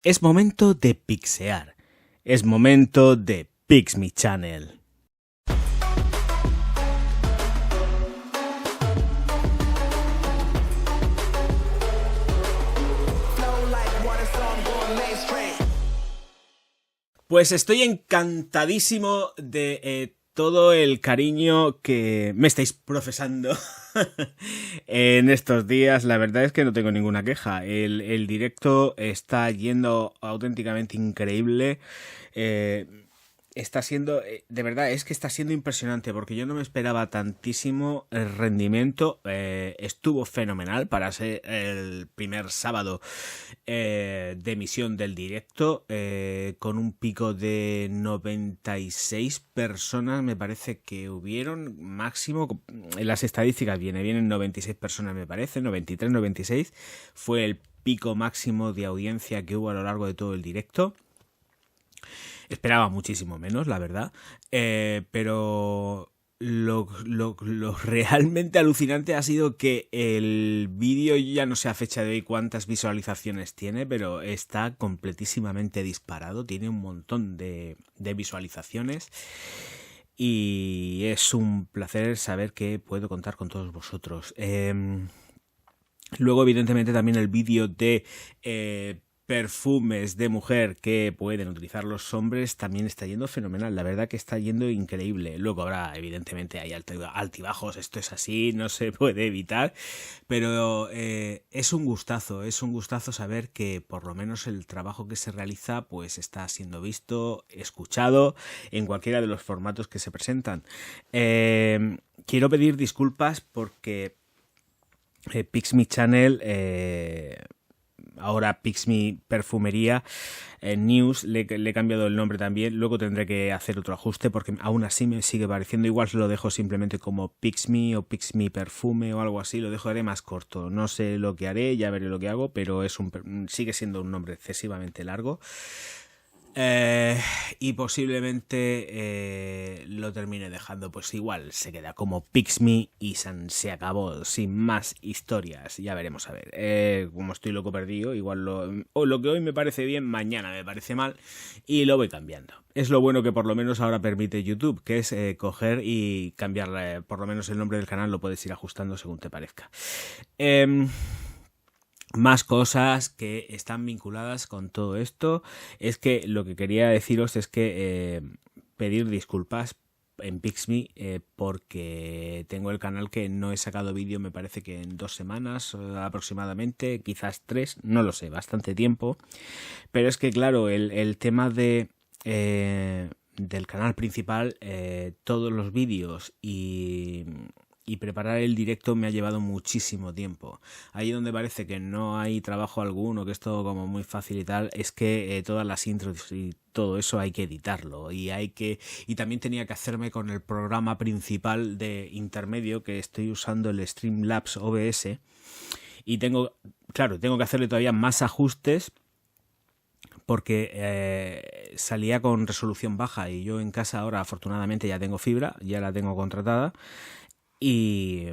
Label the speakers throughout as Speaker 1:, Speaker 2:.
Speaker 1: Es momento de pixear. Es momento de Pix Me Channel. Pues estoy encantadísimo de todo el cariño que me estáis profesando en estos días. La verdad es que no tengo ninguna queja. El directo está yendo auténticamente increíble. Está siendo, de verdad, es que está siendo impresionante porque yo no me esperaba tantísimo el rendimiento. Estuvo fenomenal para ser el primer sábado de emisión del directo, con un pico de 96 personas, me parece que hubieron máximo. En las estadísticas vienen 96 personas, me parece, 93, 96. Fue el pico máximo de audiencia que hubo a lo largo de todo el directo. Esperaba muchísimo menos, la verdad, pero lo realmente alucinante ha sido que el vídeo, ya no sé a fecha de hoy cuántas visualizaciones tiene, pero está completísimamente disparado, tiene un montón de visualizaciones y es un placer saber que puedo contar con todos vosotros. Luego, evidentemente, también el vídeo de perfumes de mujer que pueden utilizar los hombres también está yendo fenomenal, la verdad que está yendo increíble. Luego habrá, evidentemente, hay altibajos, esto es así, no se puede evitar, pero es un gustazo saber que por lo menos el trabajo que se realiza pues está siendo visto, escuchado en cualquiera de los formatos que se presentan. Quiero pedir disculpas porque Pix Me Channel, ahora Pix Me Perfumería News, le he cambiado el nombre también. Luego tendré que hacer otro ajuste porque aún así me sigue pareciendo. Igual lo dejo simplemente como Pix Me o Pix Me Perfume o algo así. Lo dejaré más corto. No sé lo que haré, ya veré lo que hago, pero sigue siendo un nombre excesivamente largo. Y posiblemente lo termine dejando, pues igual se queda como Pix Me y se acabó, sin más historias. Ya veremos a ver. Como estoy loco perdido, igual lo que hoy me parece bien, mañana me parece mal y lo voy cambiando. Es lo bueno que por lo menos ahora permite YouTube, que es coger y cambiar por lo menos el nombre del canal, lo puedes ir ajustando según te parezca. Más cosas que están vinculadas con todo esto. Es que lo que quería deciros es que pedir disculpas en Pix Me porque tengo el canal que no he sacado vídeo, me parece que en 2 semanas aproximadamente, quizás 3, no lo sé, bastante tiempo. Pero es que claro, el tema del canal principal, todos los vídeos y preparar el directo me ha llevado muchísimo tiempo. Ahí donde parece que no hay trabajo alguno, que es todo como muy fácil y tal, es que todas las intros y todo eso hay que editarlo y también tenía que hacerme con el programa principal de intermedio, que estoy usando el Streamlabs OBS, y tengo que hacerle todavía más ajustes porque salía con resolución baja y yo en casa ahora afortunadamente ya tengo fibra, ya la tengo contratada. Y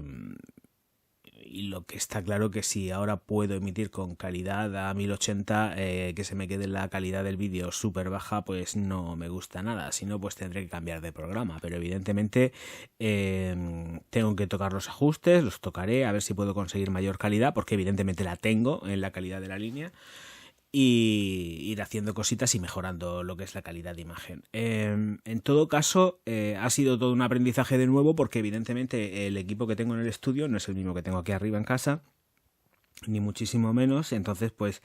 Speaker 1: lo que está claro que si ahora puedo emitir con calidad a 1080, que se me quede la calidad del vídeo súper baja, pues no me gusta nada. Si no, pues tendré que cambiar de programa. Pero evidentemente tengo que tocar los ajustes, los tocaré, a ver si puedo conseguir mayor calidad, porque evidentemente la tengo en la calidad de la línea. Y ir haciendo cositas y mejorando lo que es la calidad de imagen. En todo caso, ha sido todo un aprendizaje de nuevo porque evidentemente el equipo que tengo en el estudio no es el mismo que tengo aquí arriba en casa, ni muchísimo menos. Entonces pues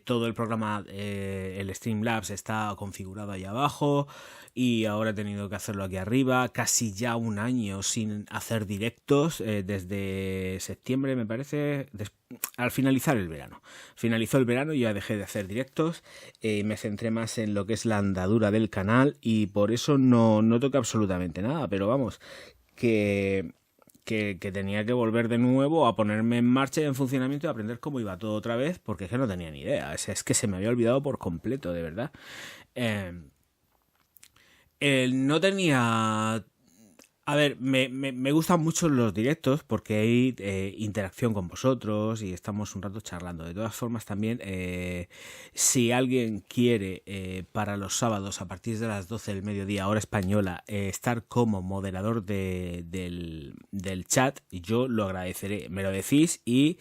Speaker 1: todo el programa, el Streamlabs está configurado ahí abajo y ahora he tenido que hacerlo aquí arriba. Casi ya un año sin hacer directos, desde septiembre me parece, al finalizar el verano. Finalizó el verano y ya dejé de hacer directos, me centré más en lo que es la andadura del canal y por eso no toqué absolutamente nada, pero vamos, que tenía que volver de nuevo a ponerme en marcha y en funcionamiento y aprender cómo iba todo otra vez, porque es que no tenía ni idea. Es que se me había olvidado por completo, de verdad. No tenía A ver, me gustan mucho los directos porque hay interacción con vosotros y estamos un rato charlando. De todas formas, también, si alguien quiere para los sábados a partir de las 12 del mediodía, hora española, estar como moderador del chat, yo lo agradeceré. Me lo decís y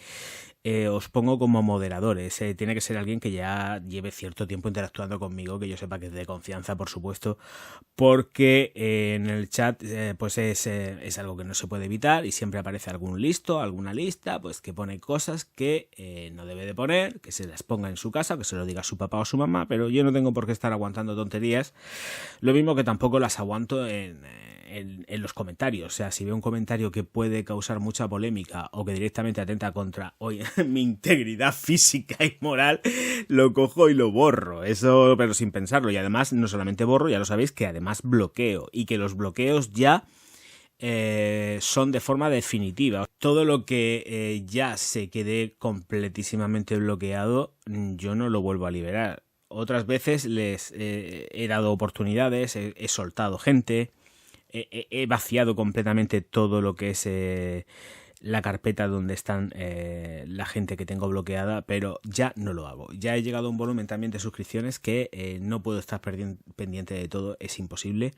Speaker 1: os pongo como moderadores. Tiene que ser alguien que ya lleve cierto tiempo interactuando conmigo, que yo sepa que es de confianza, por supuesto, porque en el chat pues es algo que no se puede evitar y siempre aparece algún listo, alguna lista, pues que pone cosas que no debe de poner, que se las ponga en su casa, que se lo diga a su papá o a su mamá, pero yo no tengo por qué estar aguantando tonterías, lo mismo que tampoco las aguanto en los comentarios. O sea, si veo un comentario que puede causar mucha polémica o que directamente atenta contra mi integridad física y moral, lo cojo y lo borro. Eso, pero sin pensarlo. Y además, no solamente borro, ya lo sabéis, que además bloqueo. Y que los bloqueos ya son de forma definitiva. Todo lo que ya se quede completísimamente bloqueado, yo no lo vuelvo a liberar. Otras veces les he dado oportunidades, he soltado gente, he vaciado completamente todo lo que es la carpeta donde están la gente que tengo bloqueada, pero ya no lo hago. Ya he llegado a un volumen también de suscripciones que no puedo estar pendiente de todo, es imposible.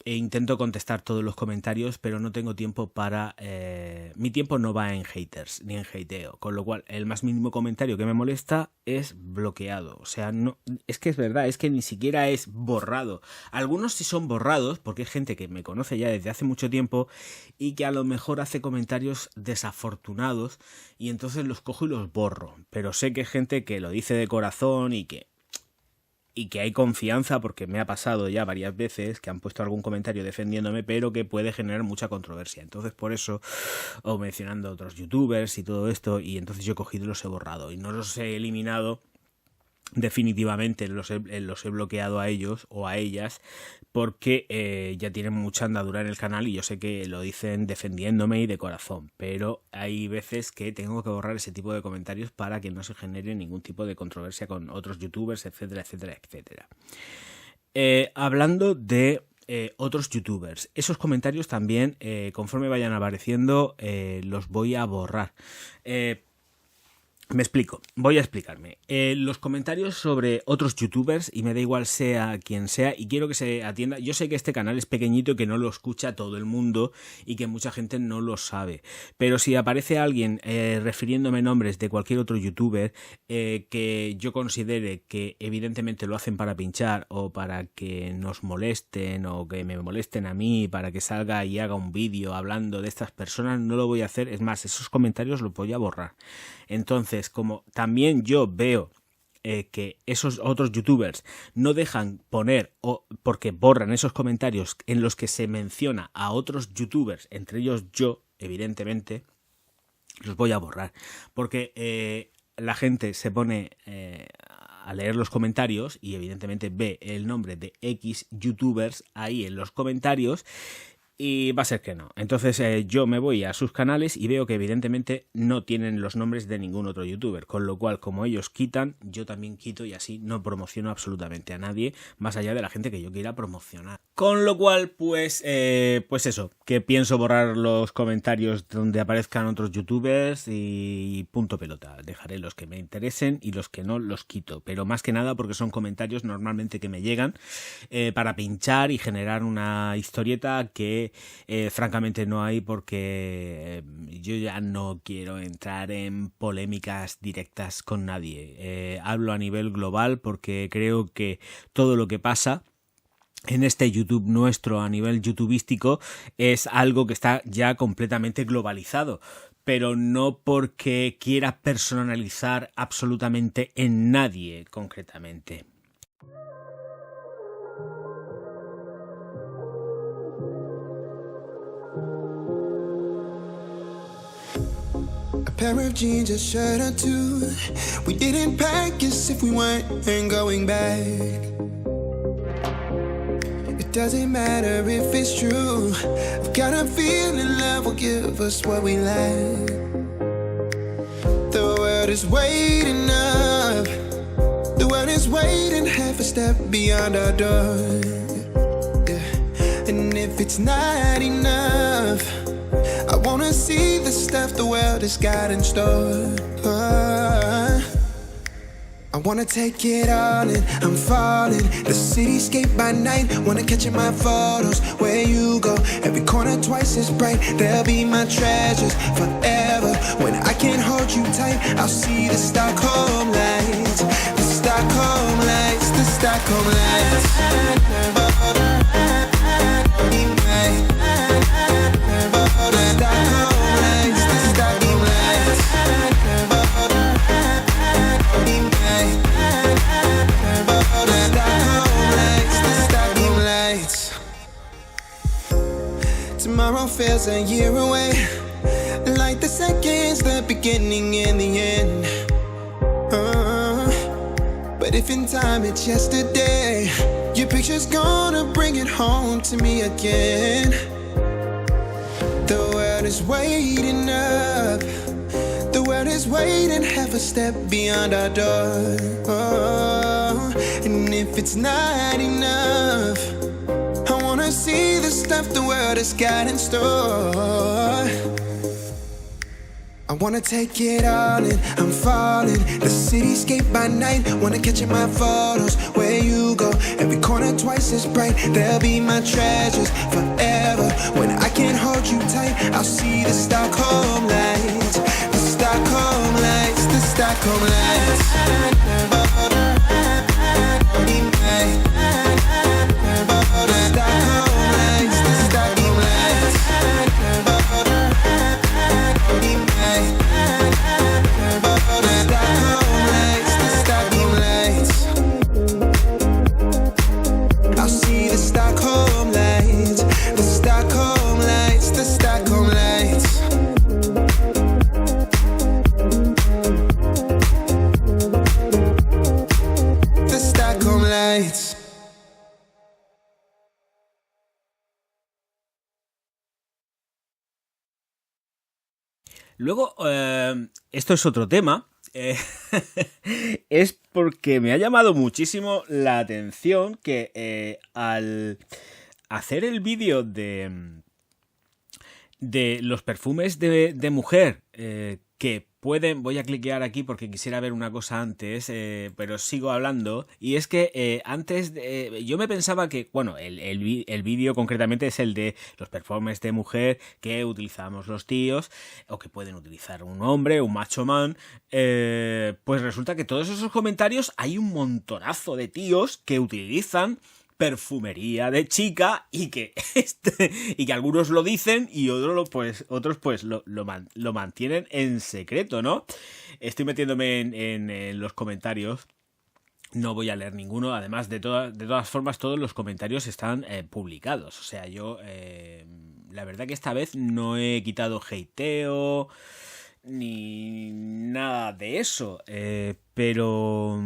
Speaker 1: Intento contestar todos los comentarios, pero no tengo tiempo para... mi tiempo no va en haters ni en hateo, con lo cual el más mínimo comentario que me molesta es bloqueado. O sea, no, es que es verdad, es que ni siquiera es borrado. Algunos sí son borrados porque hay gente que me conoce ya desde hace mucho tiempo y que a lo mejor hace comentarios desafortunados y entonces los cojo y los borro. Pero sé que hay gente que lo dice de corazón y que hay confianza, porque me ha pasado ya varias veces que han puesto algún comentario defendiéndome, pero que puede generar mucha controversia. Entonces, por eso, o mencionando a otros youtubers y todo esto, y entonces yo he cogido y los he borrado y no los he eliminado definitivamente, los he bloqueado a ellos o a ellas porque ya tienen mucha andadura en el canal y yo sé que lo dicen defendiéndome y de corazón, pero hay veces que tengo que borrar ese tipo de comentarios para que no se genere ningún tipo de controversia con otros youtubers, etcétera, etcétera, etcétera. Hablando de otros youtubers, esos comentarios también, conforme vayan apareciendo, los voy a borrar. Me explico, voy a explicarme. Los comentarios sobre otros youtubers, y me da igual sea quien sea, y quiero que se atienda. Yo sé que este canal es pequeñito y que no lo escucha todo el mundo y que mucha gente no lo sabe, pero si aparece alguien refiriéndome nombres de cualquier otro youtuber que yo considere que evidentemente lo hacen para pinchar o para que nos molesten o que me molesten a mí, para que salga y haga un vídeo hablando de estas personas, no lo voy a hacer. Es más, esos comentarios los voy a borrar. Entonces, como también yo veo que esos otros youtubers no dejan poner o porque borran esos comentarios en los que se menciona a otros youtubers, entre ellos yo, evidentemente, los voy a borrar. Porque la gente se pone a leer los comentarios y evidentemente ve el nombre de X youtubers ahí en los comentarios. Y va a ser que no. Entonces yo me voy a sus canales y veo que evidentemente no tienen los nombres de ningún otro youtuber. Con lo cual, como ellos quitan, yo también quito y así no promociono absolutamente a nadie más allá de la gente que yo quiera promocionar. Con lo cual, pues eso, que pienso borrar los comentarios donde aparezcan otros youtubers y punto pelota. Dejaré los que me interesen y los que no los quito. Pero más que nada porque son comentarios normalmente que me llegan para pinchar y generar una historieta que francamente no hay, porque yo ya no quiero entrar en polémicas directas con nadie. Hablo a nivel global porque creo que todo lo que pasa en este YouTube nuestro a nivel youtubístico es algo que está ya completamente globalizado, pero no porque quiera personalizar absolutamente en nadie concretamente.
Speaker 2: A pair of jeans, a shirt or two. We didn't pack as if we weren't going back. It doesn't matter if it's true. I've got a feeling love will give us what we lack. The world is waiting up. The world is waiting half a step beyond our door. Yeah. And if it's not enough, I wanna see the stuff the world has got in store. I wanna take it all in, I'm falling. The cityscape by night, wanna catch in my photos. Where you go, every corner twice as bright. They'll be my treasures forever. When I can't hold you tight, I'll see the Stockholm lights. The Stockholm lights, the Stockholm lights. Tomorrow feels a year away, like the seconds, the beginning and the end. But if in time it's yesterday, your picture's gonna bring it home to me again. The world is waiting up, the world is waiting half a step beyond our door. And if it's not enough, I wanna see the stuff the world has got in store. I wanna take it all in, I'm falling. The cityscape by night, wanna catch in my photos. Where you go, every corner twice as bright. They'll be my treasures forever. When I can't hold you tight, I'll see the Stockholm lights. The Stockholm lights, the Stockholm lights.
Speaker 1: Luego, esto es otro tema, es porque me ha llamado muchísimo la atención que al hacer el vídeo de los perfumes de mujer que pueden... Voy a cliquear aquí porque quisiera ver una cosa antes, pero sigo hablando. Y es que antes yo me pensaba que, bueno, el vídeo concretamente es el de los perfumes de mujer que utilizamos los tíos o que pueden utilizar un hombre, un macho man. Pues resulta que todos esos comentarios hay un montonazo de tíos que utilizan perfumería de chica y que algunos lo dicen y otros lo mantienen en secreto, ¿no? Estoy metiéndome en los comentarios. No voy a leer ninguno. Además, de todas formas, todos los comentarios están publicados. O sea, yo la verdad que esta vez no he quitado hateo ni nada de eso. Pero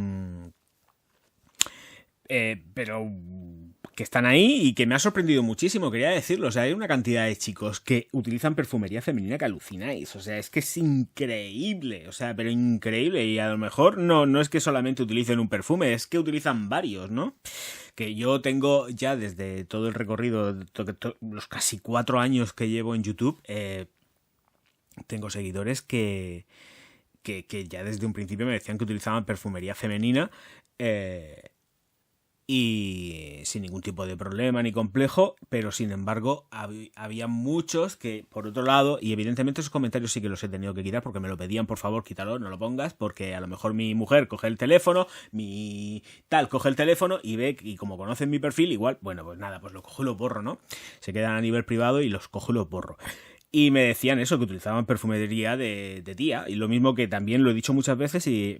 Speaker 1: que están ahí y que me ha sorprendido muchísimo, quería decirlo. O sea, hay una cantidad de chicos que utilizan perfumería femenina que alucináis. O sea, es que es increíble. O sea, pero increíble. Y a lo mejor no es que solamente utilicen un perfume, es que utilizan varios, ¿no? Que yo tengo ya desde todo el recorrido, los casi 4 años que llevo en YouTube, tengo seguidores que ya desde un principio me decían que utilizaban perfumería femenina, y sin ningún tipo de problema ni complejo, pero sin embargo había muchos que, por otro lado, y evidentemente esos comentarios sí que los he tenido que quitar porque me lo pedían, por favor, quítalo, no lo pongas, porque a lo mejor mi mujer coge el teléfono, coge el teléfono y ve, y como conocen mi perfil, igual, bueno, pues nada, pues lo cojo y lo borro, ¿no? Se quedan a nivel privado y los cojo y los borro. Y me decían eso, que utilizaban perfumería de tía, y lo mismo que también lo he dicho muchas veces y...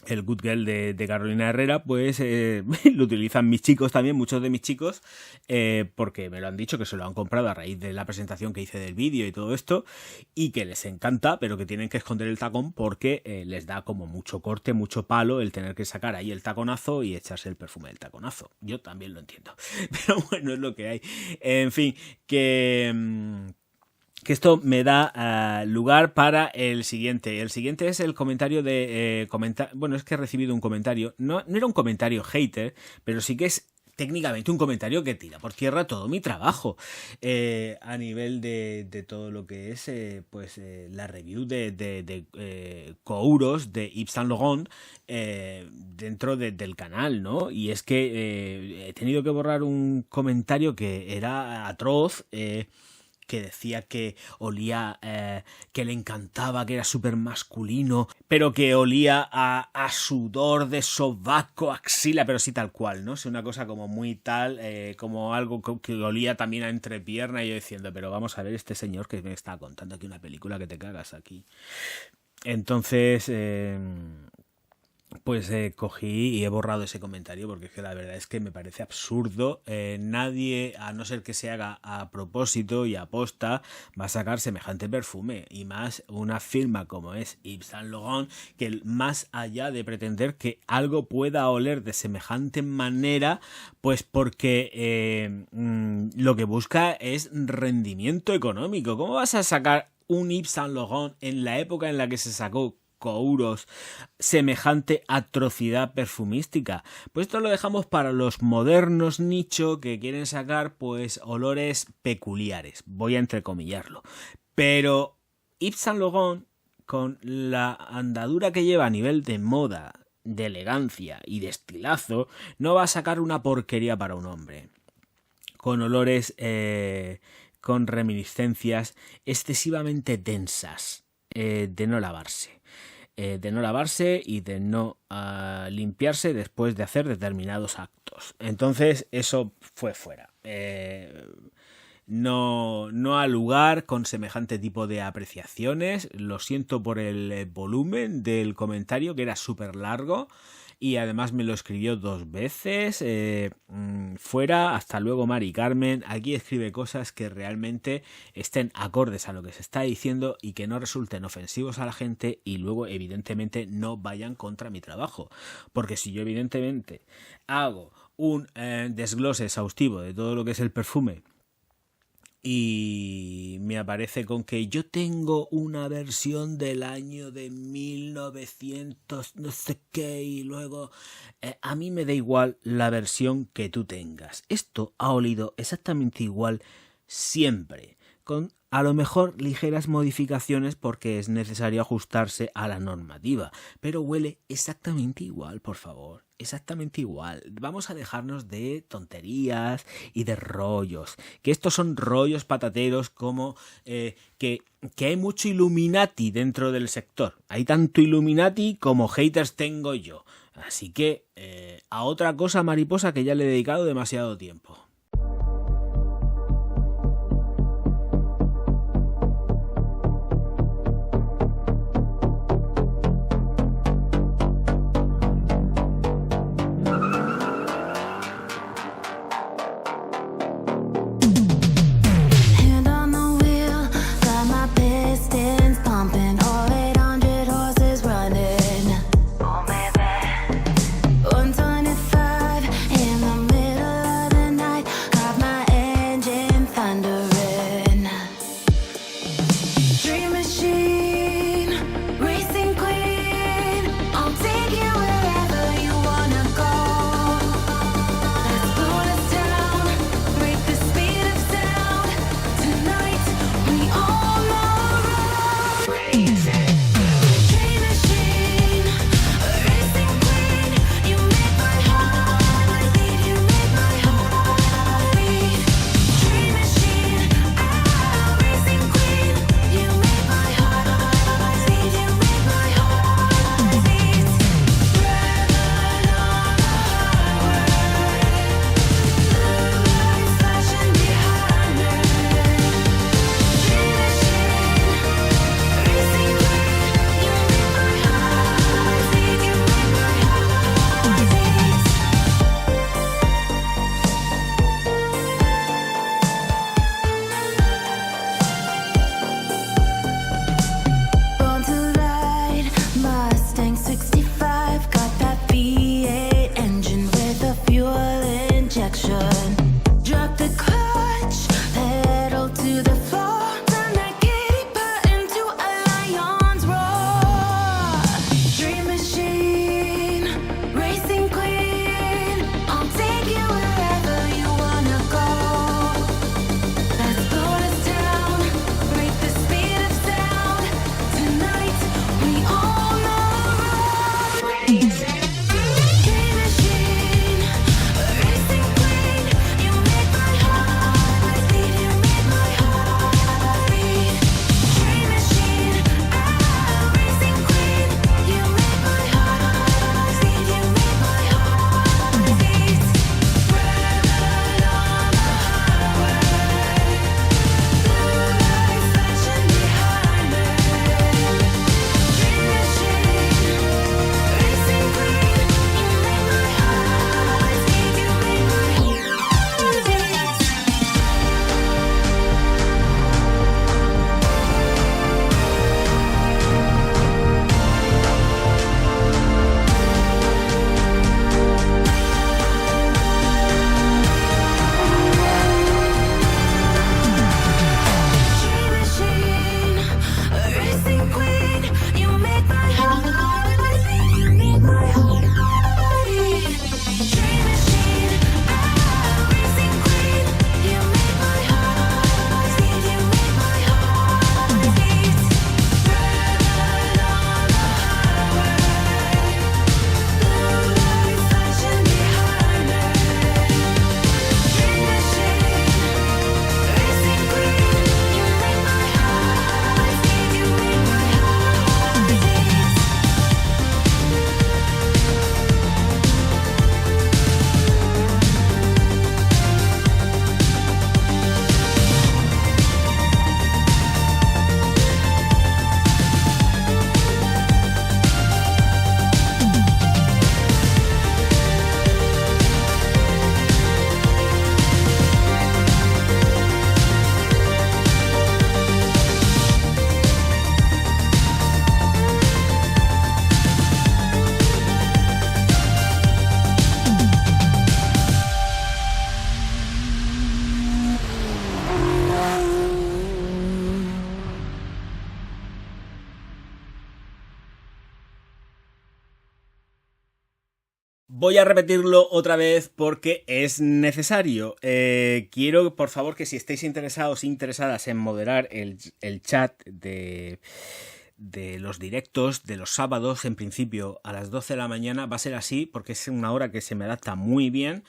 Speaker 1: el Good Girl de Carolina Herrera, pues lo utilizan mis chicos también, muchos de mis chicos, porque me lo han dicho que se lo han comprado a raíz de la presentación que hice del vídeo y todo esto, y que les encanta, pero que tienen que esconder el tacón porque les da como mucho corte, mucho palo el tener que sacar ahí el taconazo y echarse el perfume del taconazo. Yo también lo entiendo, pero bueno, es lo que hay. En fin, que esto me da lugar para el siguiente. El siguiente es el comentario de... bueno, es que he recibido un comentario. No era un comentario hater, pero sí que es técnicamente un comentario que tira por tierra todo mi trabajo a nivel de todo lo que es la review de Kouros de Yves Saint Laurent dentro del canal, ¿no? Y es que he tenido que borrar un comentario que era atroz, que decía que olía, que le encantaba, que era súper masculino, pero que olía a sudor de sobaco, axila, pero sí tal cual, ¿no? Es una cosa como muy tal, como algo que olía también a entrepierna, y yo diciendo, pero vamos a ver, este señor que me está contando aquí una película que te cagas aquí. Entonces, cogí y he borrado ese comentario porque es que la verdad es que me parece absurdo. Nadie, a no ser que se haga a propósito y aposta, va a sacar semejante perfume, y más una firma como es Yves Saint Laurent, que más allá de pretender que algo pueda oler de semejante manera, pues porque lo que busca es rendimiento económico. ¿Cómo vas a sacar un Yves Saint Laurent en la época en la que se sacó Kouros semejante atrocidad perfumística? Pues esto lo dejamos para los modernos nicho que quieren sacar pues olores peculiares, voy a entrecomillarlo, pero Yves Saint Laurent, con la andadura que lleva a nivel de moda, de elegancia y de estilazo, no va a sacar una porquería para un hombre con olores con reminiscencias excesivamente densas de no lavarse. Y de no limpiarse después de hacer determinados actos. Entonces eso fue fuera. No ha lugar con semejante tipo de apreciaciones. Lo siento por el volumen del comentario, que era súper largo. Y además me lo escribió 2 veces. Fuera, hasta luego Mari Carmen. Aquí escribe cosas que realmente estén acordes a lo que se está diciendo y que no resulten ofensivos a la gente, y luego evidentemente no vayan contra mi trabajo. Porque si yo evidentemente hago un desglose exhaustivo de todo lo que es el perfume y me aparece con que yo tengo una versión del año de 1900 no sé qué, y luego a mí me da igual la versión que tú tengas. Esto ha olido exactamente igual siempre, con a lo mejor ligeras modificaciones porque es necesario ajustarse a la normativa, pero huele exactamente igual, por favor. Exactamente igual. Vamos a dejarnos de tonterías y de rollos, que estos son rollos patateros, como que hay mucho Illuminati dentro del sector. Hay tanto Illuminati como haters tengo yo. Así que a otra cosa, mariposa, que ya le he dedicado demasiado tiempo.
Speaker 2: Night
Speaker 1: Voy a repetirlo otra vez porque es necesario. Quiero, por favor, que si estáis interesados e interesadas en moderar el chat de los directos de los sábados, en principio a las 12 de la mañana, va a ser así porque es una hora que se me adapta muy bien.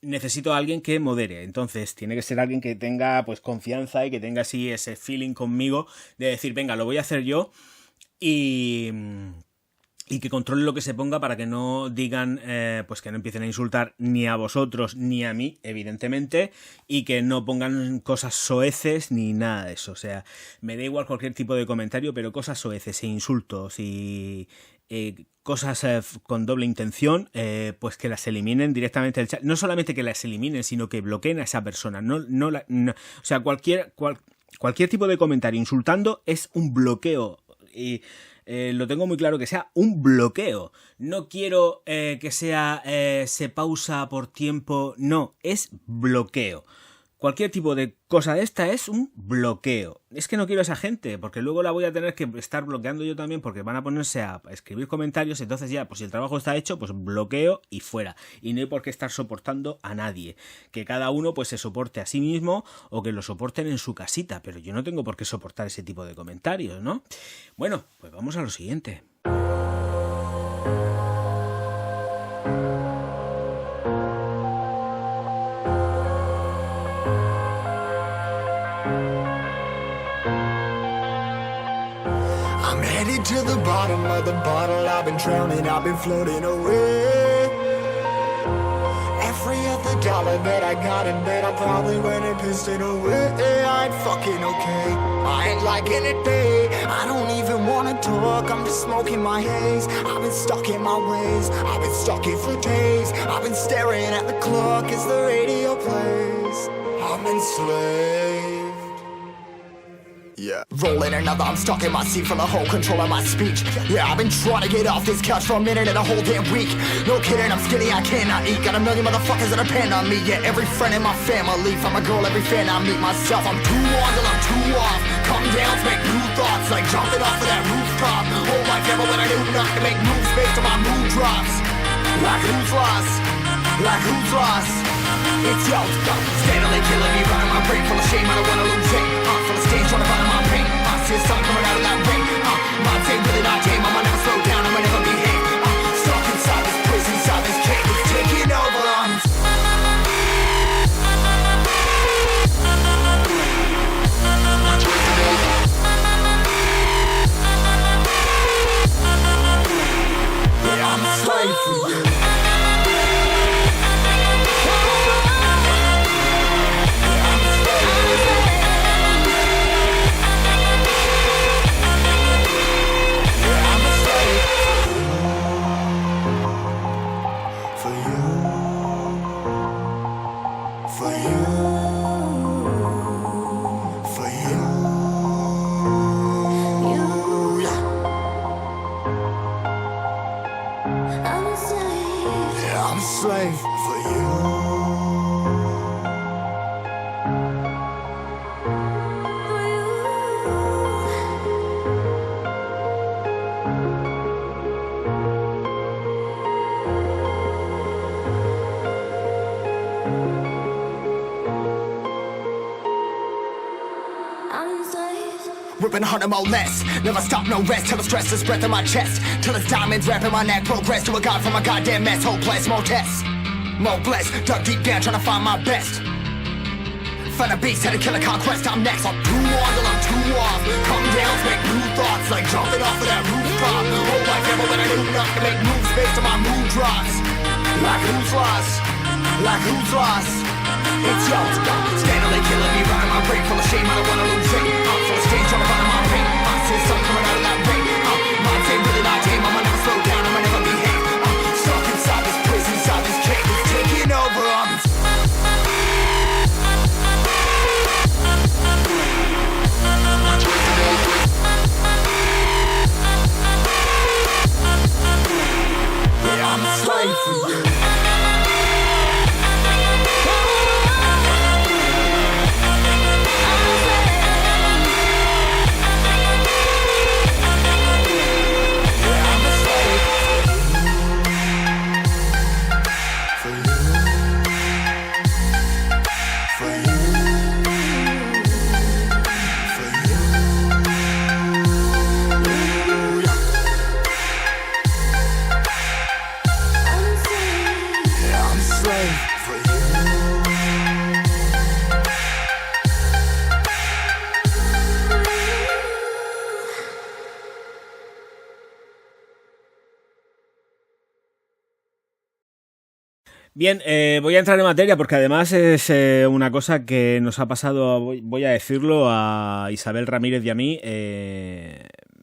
Speaker 1: Necesito a alguien que modere, entonces tiene que ser alguien que tenga pues confianza y que tenga así ese feeling conmigo de decir, venga, lo voy a hacer yo y que controle lo que se ponga para que no digan, pues que no empiecen a insultar ni a vosotros ni a mí, evidentemente, y que no pongan cosas soeces ni nada de eso. O sea, me da igual cualquier tipo de comentario, pero cosas soeces e insultos y cosas con doble intención, pues que las eliminen directamente del chat. No solamente que las eliminen, sino que bloqueen a esa persona. O sea, cualquier tipo de comentario insultando es un bloqueo y lo tengo muy claro, que sea un bloqueo. No quiero que sea se pausa por tiempo, no, es bloqueo. Cualquier tipo de cosa de esta es un bloqueo. Es que no quiero a esa gente, porque luego la voy a tener que estar bloqueando yo también, porque van a ponerse a escribir comentarios, entonces ya, pues si el trabajo está hecho, pues bloqueo y fuera. Y no hay por qué estar soportando a nadie. Que cada uno pues se soporte a sí mismo o que lo soporten en su casita, pero yo no tengo por qué soportar ese tipo de comentarios, ¿no? Bueno, pues vamos a lo siguiente.
Speaker 2: To the bottom of the bottle, I've been drowning, I've been floating away. Every other dollar that I got in bed, I probably went and pissed it away. I ain't fucking okay, I ain't liking it, babe. I don't even wanna talk, I'm just smoking my haze. I've been stuck in my ways, I've been stuck here for days. I've been staring at the clock as the radio plays. I'm enslaved. Yeah. Rolling another, I'm stuck in my seat for the whole control of my speech. Yeah, I've been trying to get off this couch for a minute and a whole damn week. No kidding, I'm skinny, I cannot eat. Got a million motherfuckers that depend on me. Yeah, every friend in my family, from a girl, every fan I meet myself. I'm too on till I'm too off. Come down to make new thoughts, like jumping off of that rooftop. Whole life ever when I do nothing to make moves based on my mood drops. Like who's lost? Like who's lost? It's yo, steadily killing me, running my brain full of shame. I don't wanna lose it. Full of stage, trying to find my pain. See the sun coming out of that rain. My day really not tame. I'ma never slow down. I'ma never behave. Stuck inside this prison, inside this cage. It's taking over. Yeah, I'm a slave for you. Slave for you. Ripping harder, more less. Never stop, no rest. Till the stress is breath in my chest. Till it's diamonds wrapping my neck. Progress to a god from a goddamn mess. Hopeless, more tests. More blessed. Dug deep down trying to find my best. Find a beast, had a killer conquest. I'm next. I'm too on till I'm too off. Come down, make new thoughts. Like jumping off of that rooftop. Whole life ever when I do nothing to make moves based on my mood drops. Like who's lost? Like who's lost? It's yo, steadily killing me, running my brain full of shame. I don't wanna lose it. Full of stage, trying to find my pain. See the sun coming out of that rain. My day really not tame. I'ma never slow down. I'ma never behave. Stuck inside this prison, inside this cage. It's taking over. Yeah, I'm a slave for you. life for you.
Speaker 1: Bien, voy a entrar en materia porque además es una cosa que nos ha pasado, voy a decirlo, a Isabel Ramírez y a mí.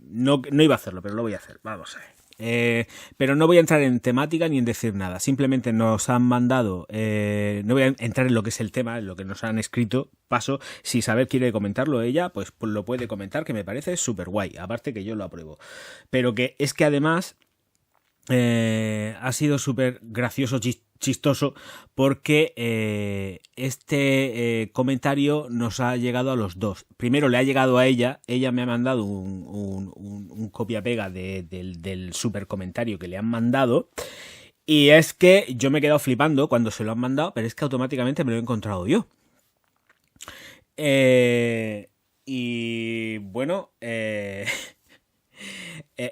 Speaker 1: No iba a hacerlo, pero lo voy a hacer. Vamos a ver. Pero no voy a entrar en temática ni en decir nada. Simplemente nos han mandado, no voy a entrar en lo que es el tema, en lo que nos han escrito. Paso, si Isabel quiere comentarlo ella, pues lo puede comentar, que me parece súper guay. Aparte que yo lo apruebo. Pero que es que además ha sido súper gracioso, chistoso, porque este comentario nos ha llegado a los dos. Primero le ha llegado a ella me ha mandado un copia-pega del super comentario que le han mandado, y es que yo me he quedado flipando cuando se lo han mandado, pero es que automáticamente me lo he encontrado yo. Y bueno,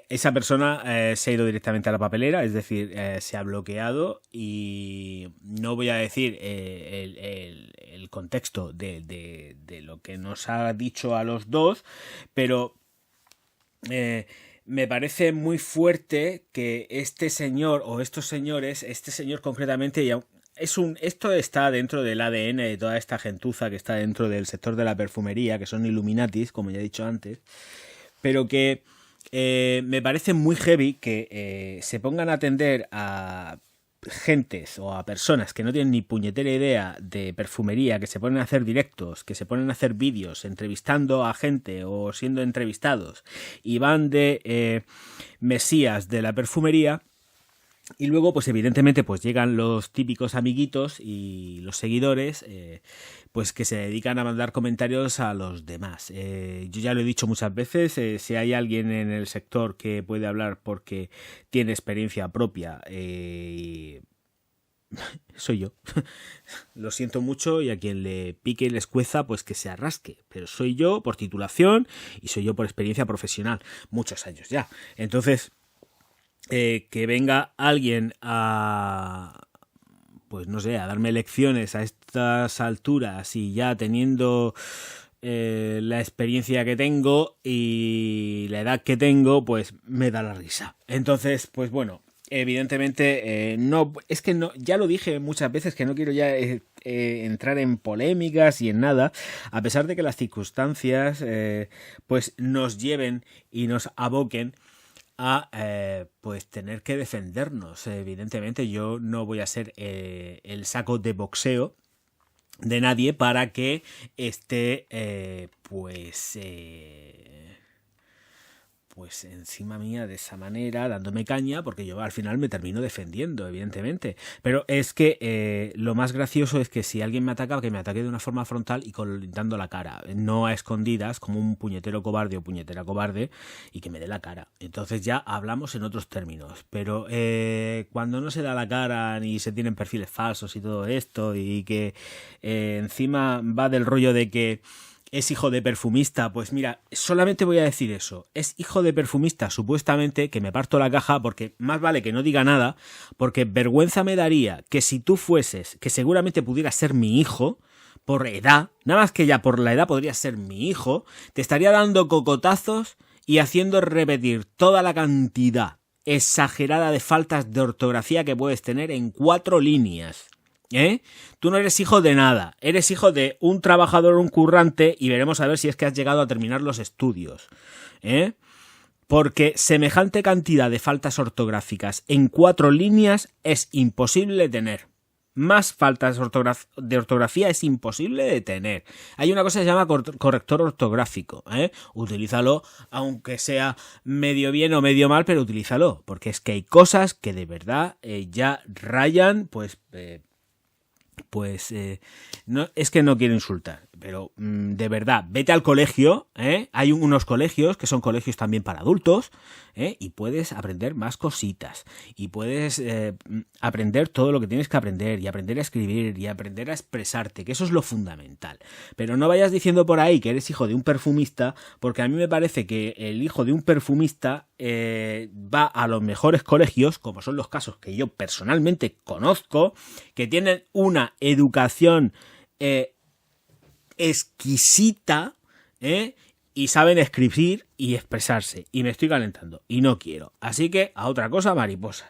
Speaker 1: esa persona se ha ido directamente a la papelera, es decir, se ha bloqueado, y no voy a decir el contexto de lo que nos ha dicho a los dos, pero me parece muy fuerte que este señor o estos señores, este señor concretamente, esto está dentro del ADN de toda esta gentuza que está dentro del sector de la perfumería, que son Illuminatis, como ya he dicho antes, pero que me parece muy heavy que se pongan a atender a gentes o a personas que no tienen ni puñetera idea de perfumería, que se ponen a hacer directos, que se ponen a hacer vídeos entrevistando a gente o siendo entrevistados, y van de mesías de la perfumería. Y luego, pues evidentemente, pues llegan los típicos amiguitos y los seguidores, pues que se dedican a mandar comentarios a los demás. Yo ya lo he dicho muchas veces, si hay alguien en el sector que puede hablar porque tiene experiencia propia, soy yo. Lo siento mucho, y a quien le pique y le escueza, pues que se arrasque. Pero soy yo por titulación y soy yo por experiencia profesional. Muchos años ya. Entonces, que venga alguien a, pues no sé, a darme lecciones a estas alturas y ya teniendo la experiencia que tengo y la edad que tengo, pues me da la risa. Entonces, pues bueno, evidentemente no, es que no, ya lo dije muchas veces que no quiero ya entrar en polémicas y en nada, a pesar de que las circunstancias pues nos lleven y nos aboquen a pues tener que defendernos. Evidentemente yo no voy a ser el saco de boxeo de nadie para que esté pues encima mía de esa manera, dándome caña, porque yo al final me termino defendiendo, evidentemente. Pero es que lo más gracioso es que si alguien me ataca, que me ataque de una forma frontal y dando la cara, no a escondidas, como un puñetero cobarde o puñetera cobarde, y que me dé la cara. Entonces ya hablamos en otros términos. Pero cuando no se da la cara, ni se tienen perfiles falsos y todo esto, y que encima va del rollo de que es hijo de perfumista, pues mira, solamente voy a decir eso. Es hijo de perfumista, supuestamente, que me parto la caja, porque más vale que no diga nada, porque vergüenza me daría que si tú fueses, que seguramente pudieras ser mi hijo, por edad, nada más que ya por la edad podrías ser mi hijo, te estaría dando cocotazos y haciendo repetir toda la cantidad exagerada de faltas de ortografía que puedes tener en 4 líneas. Tú no eres hijo de nada, eres hijo de un trabajador, un currante, y veremos a ver si es que has llegado a terminar los estudios, porque semejante cantidad de faltas ortográficas en 4 líneas es imposible de tener. Más faltas de ortografía es imposible de tener. Hay una cosa que se llama corrector ortográfico, Utilízalo, aunque sea medio bien o medio mal, pero utilízalo, porque es que hay cosas que de verdad ya rayan, pues no, es que no quiero insultar, pero de verdad, vete al colegio, hay unos colegios que son colegios también para adultos, y puedes aprender más cositas y puedes aprender todo lo que tienes que aprender y aprender a escribir y aprender a expresarte, que eso es lo fundamental. Pero no vayas diciendo por ahí que eres hijo de un perfumista, porque a mí me parece que el hijo de un perfumista va a los mejores colegios, como son los casos que yo personalmente conozco, que tienen una educación exquisita, y saben escribir y expresarse. Y me estoy calentando y no quiero. Así que a otra cosa, mariposa.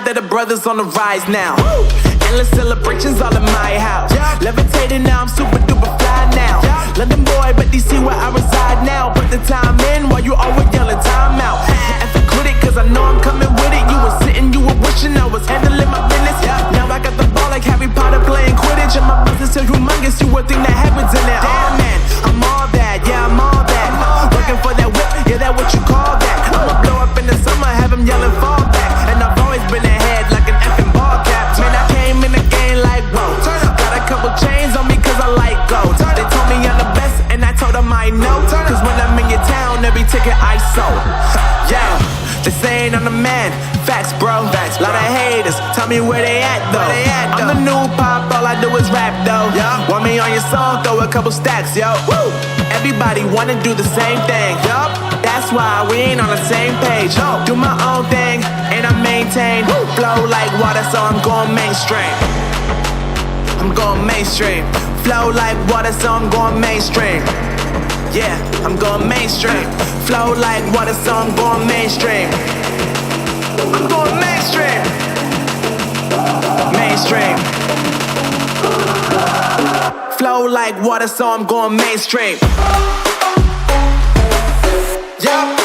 Speaker 3: That the brothers on the rise now. Woo! Endless celebrations all in my house. Yeah. Levitating now, I'm super duper fly now. Yeah. London boy, but DC where I reside now. Put the time in while you always yelling time out. And for quit it, cause I know I'm coming with it. You were sitting, you were wishing I was handling my business. Yeah. Now I got the ball like Harry Potter playing Quidditch. And my business so humongous, you would think that happens in it. Damn man, I'm all that, yeah, I'm all that. Looking for that whip, yeah, that what you call that. I'ma blow up in the summer, have them yelling fall back. And I've always been ahead like an effing ball cap. Man, I came in the game like, whoa. Got a couple chains on me cause I like gold. They told me I'm the best and I told them I know. Cause when I'm in your town, every ticket I sold. Yeah, they saying I'm the man. Facts, bro. Lot of haters, tell me where they at though. I'm the new pop, all I do is rap though. Want me on your song, throw a couple stacks, yo. Woo! Everybody wanna do the same thing. Yup, that's why we ain't on the same page. Do my own thing, and I maintain. Flow like water, so I'm going mainstream. I'm going mainstream. Flow like water, so I'm going mainstream. Yeah, I'm going mainstream. Flow like water, so I'm going mainstream. I'm going mainstream. Mainstream. Flow like water, so I'm going mainstream. Yeah.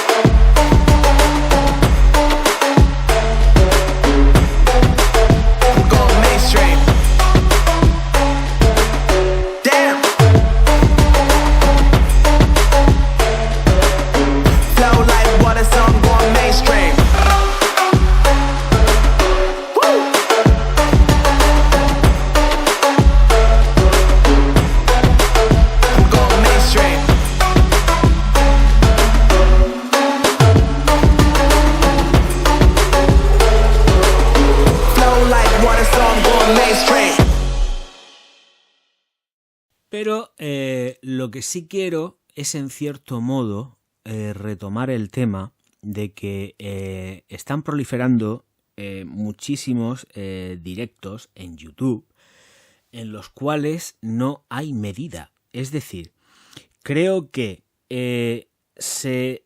Speaker 3: I'm going mainstream. Damn. Flow like water, so I'm going mainstream.
Speaker 1: Pero lo que sí quiero es, en cierto modo, retomar el tema de que están proliferando muchísimos directos en YouTube en los cuales no hay medida. Es decir, creo que se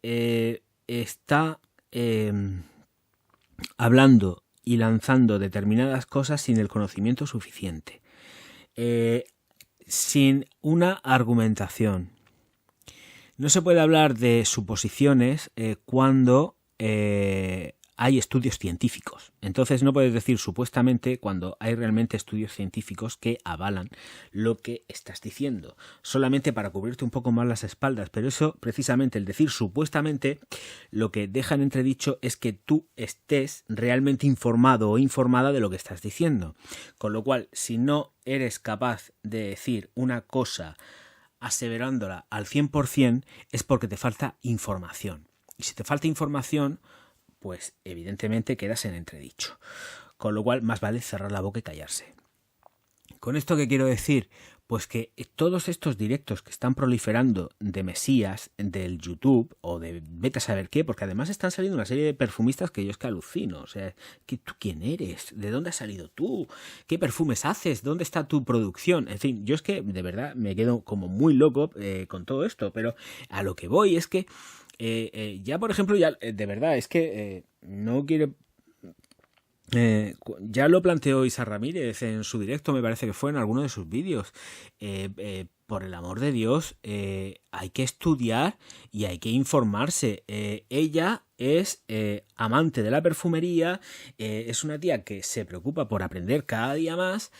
Speaker 1: está hablando y lanzando determinadas cosas sin el conocimiento suficiente. Sin una argumentación. No se puede hablar de suposiciones cuando hay estudios científicos. Entonces no puedes decir supuestamente cuando hay realmente estudios científicos que avalan lo que estás diciendo, solamente para cubrirte un poco más las espaldas. Pero eso, precisamente, el decir supuestamente, lo que deja en entredicho es que tú estés realmente informado o informada de lo que estás diciendo. Con lo cual, si no eres capaz de decir una cosa aseverándola al 100%, es porque te falta información. Y si te falta información, pues evidentemente quedas en entredicho. con lo cual más vale cerrar la boca y callarse. ¿Con esto qué quiero decir? Pues que todos estos directos que están proliferando de mesías del YouTube o de vete a saber qué, porque además están saliendo una serie de perfumistas que yo es que alucino. O sea, ¿tú quién eres? ¿De dónde has salido tú? ¿Qué perfumes haces? ¿Dónde está tu producción? En fin, yo es que de verdad me quedo como muy loco con todo esto, pero a lo que voy es que ya, por ejemplo, ya de verdad es que no quiero... ya lo planteó Isa Ramírez en su directo, me parece que fue en alguno de sus vídeos. Por el amor de Dios, hay que estudiar y hay que informarse. Ella es amante de la perfumería, es una tía que se preocupa por aprender cada día más,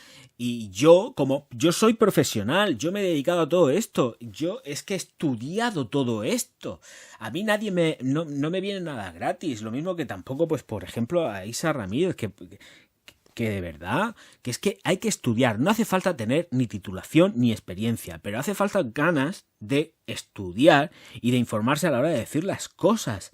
Speaker 1: y yo, como yo soy profesional, yo me he dedicado a todo esto, yo es que he estudiado todo esto. A mí nadie no me viene nada gratis, lo mismo que tampoco, pues por ejemplo, a Isa Ramírez, que de verdad, que es que hay que estudiar, no hace falta tener ni titulación ni experiencia, pero hace falta ganas de estudiar y de informarse a la hora de decir las cosas.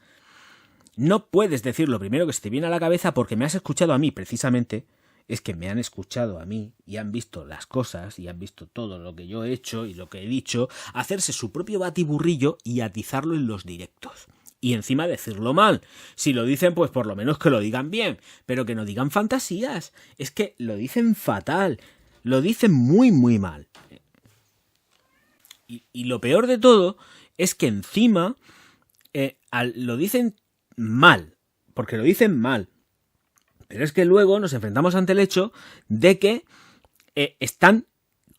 Speaker 1: No puedes decir lo primero que se te viene a la cabeza porque me has escuchado a mí, precisamente, es que me han escuchado a mí y han visto las cosas y han visto todo lo que yo he hecho y lo que he dicho, hacerse su propio batiburrillo y atizarlo en los directos. Y encima decirlo mal. Si lo dicen, pues por lo menos que lo digan bien, pero que no digan fantasías. Es que lo dicen fatal, lo dicen muy muy mal. Y lo peor de todo es que encima lo dicen mal, porque lo dicen mal. Pero es que luego nos enfrentamos ante el hecho de que están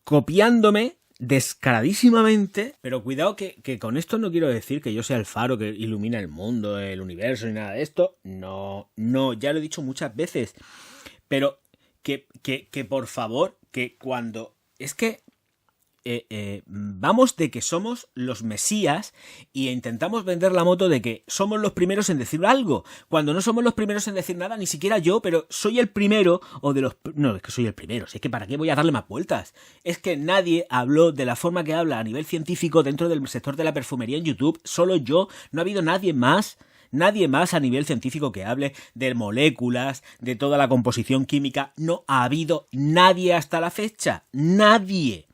Speaker 1: copiándome descaradísimamente, pero cuidado que con esto no quiero decir que yo sea el faro que ilumina el mundo, el universo ni nada de esto. No, ya lo he dicho muchas veces, pero que por favor, que cuando es que vamos de que somos los mesías y intentamos vender la moto de que somos los primeros en decir algo, cuando no somos los primeros en decir nada, ni siquiera yo, pero soy el primero, o de los... No, es que soy el primero, si es que ¿para qué voy a darle más vueltas? Es que nadie habló de la forma que habla a nivel científico dentro del sector de la perfumería en YouTube, solo yo, no ha habido nadie más a nivel científico que hable de moléculas, de toda la composición química, no ha habido nadie hasta la fecha, nadie.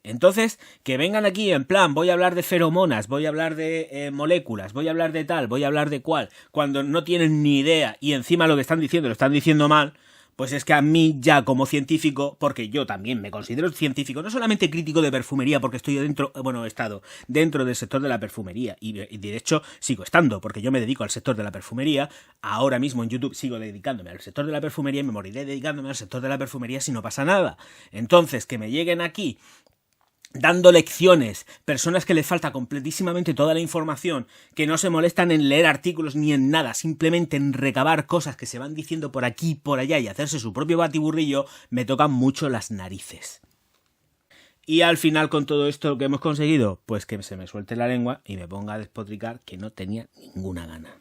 Speaker 1: Entonces, que vengan aquí en plan, voy a hablar de feromonas, voy a hablar de moléculas, voy a hablar de tal, voy a hablar de cual, cuando no tienen ni idea y encima lo que están diciendo lo están diciendo mal, pues es que a mí ya como científico, porque yo también me considero científico, no solamente crítico de perfumería porque estoy he estado dentro del sector de la perfumería y de hecho sigo estando porque yo me dedico al sector de la perfumería, ahora mismo en YouTube sigo dedicándome al sector de la perfumería y me moriré dedicándome al sector de la perfumería si no pasa nada. Entonces, que me lleguen aquí dando lecciones, personas que les falta completísimamente toda la información, que no se molestan en leer artículos ni en nada, simplemente en recabar cosas que se van diciendo por aquí y por allá y hacerse su propio batiburrillo, me tocan mucho las narices. Y al final con todo esto que hemos conseguido, pues que se me suelte la lengua y me ponga a despotricar que no tenía ninguna gana.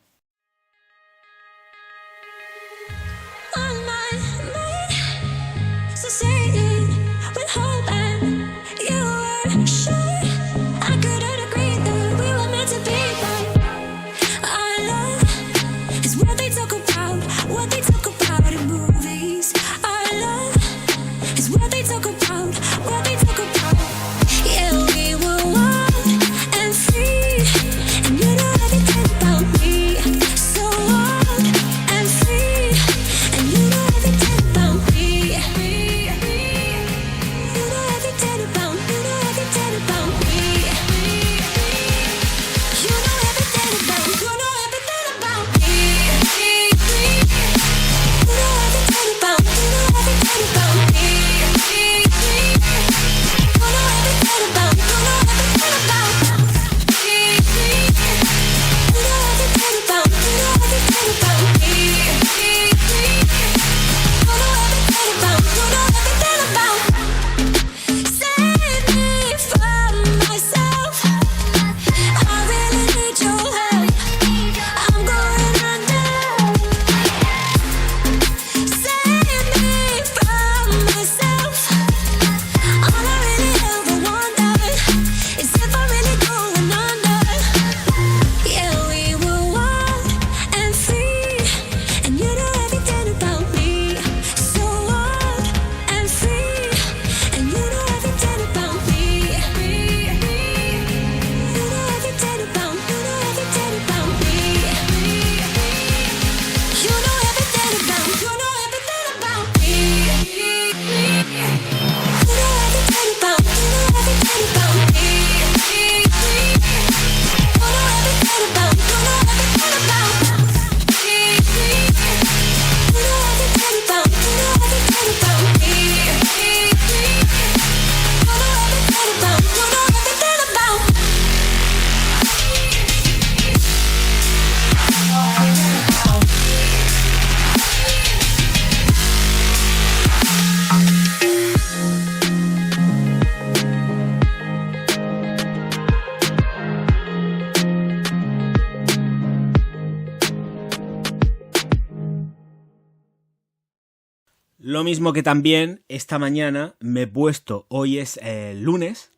Speaker 1: Lo mismo que también esta mañana me he puesto, hoy es lunes,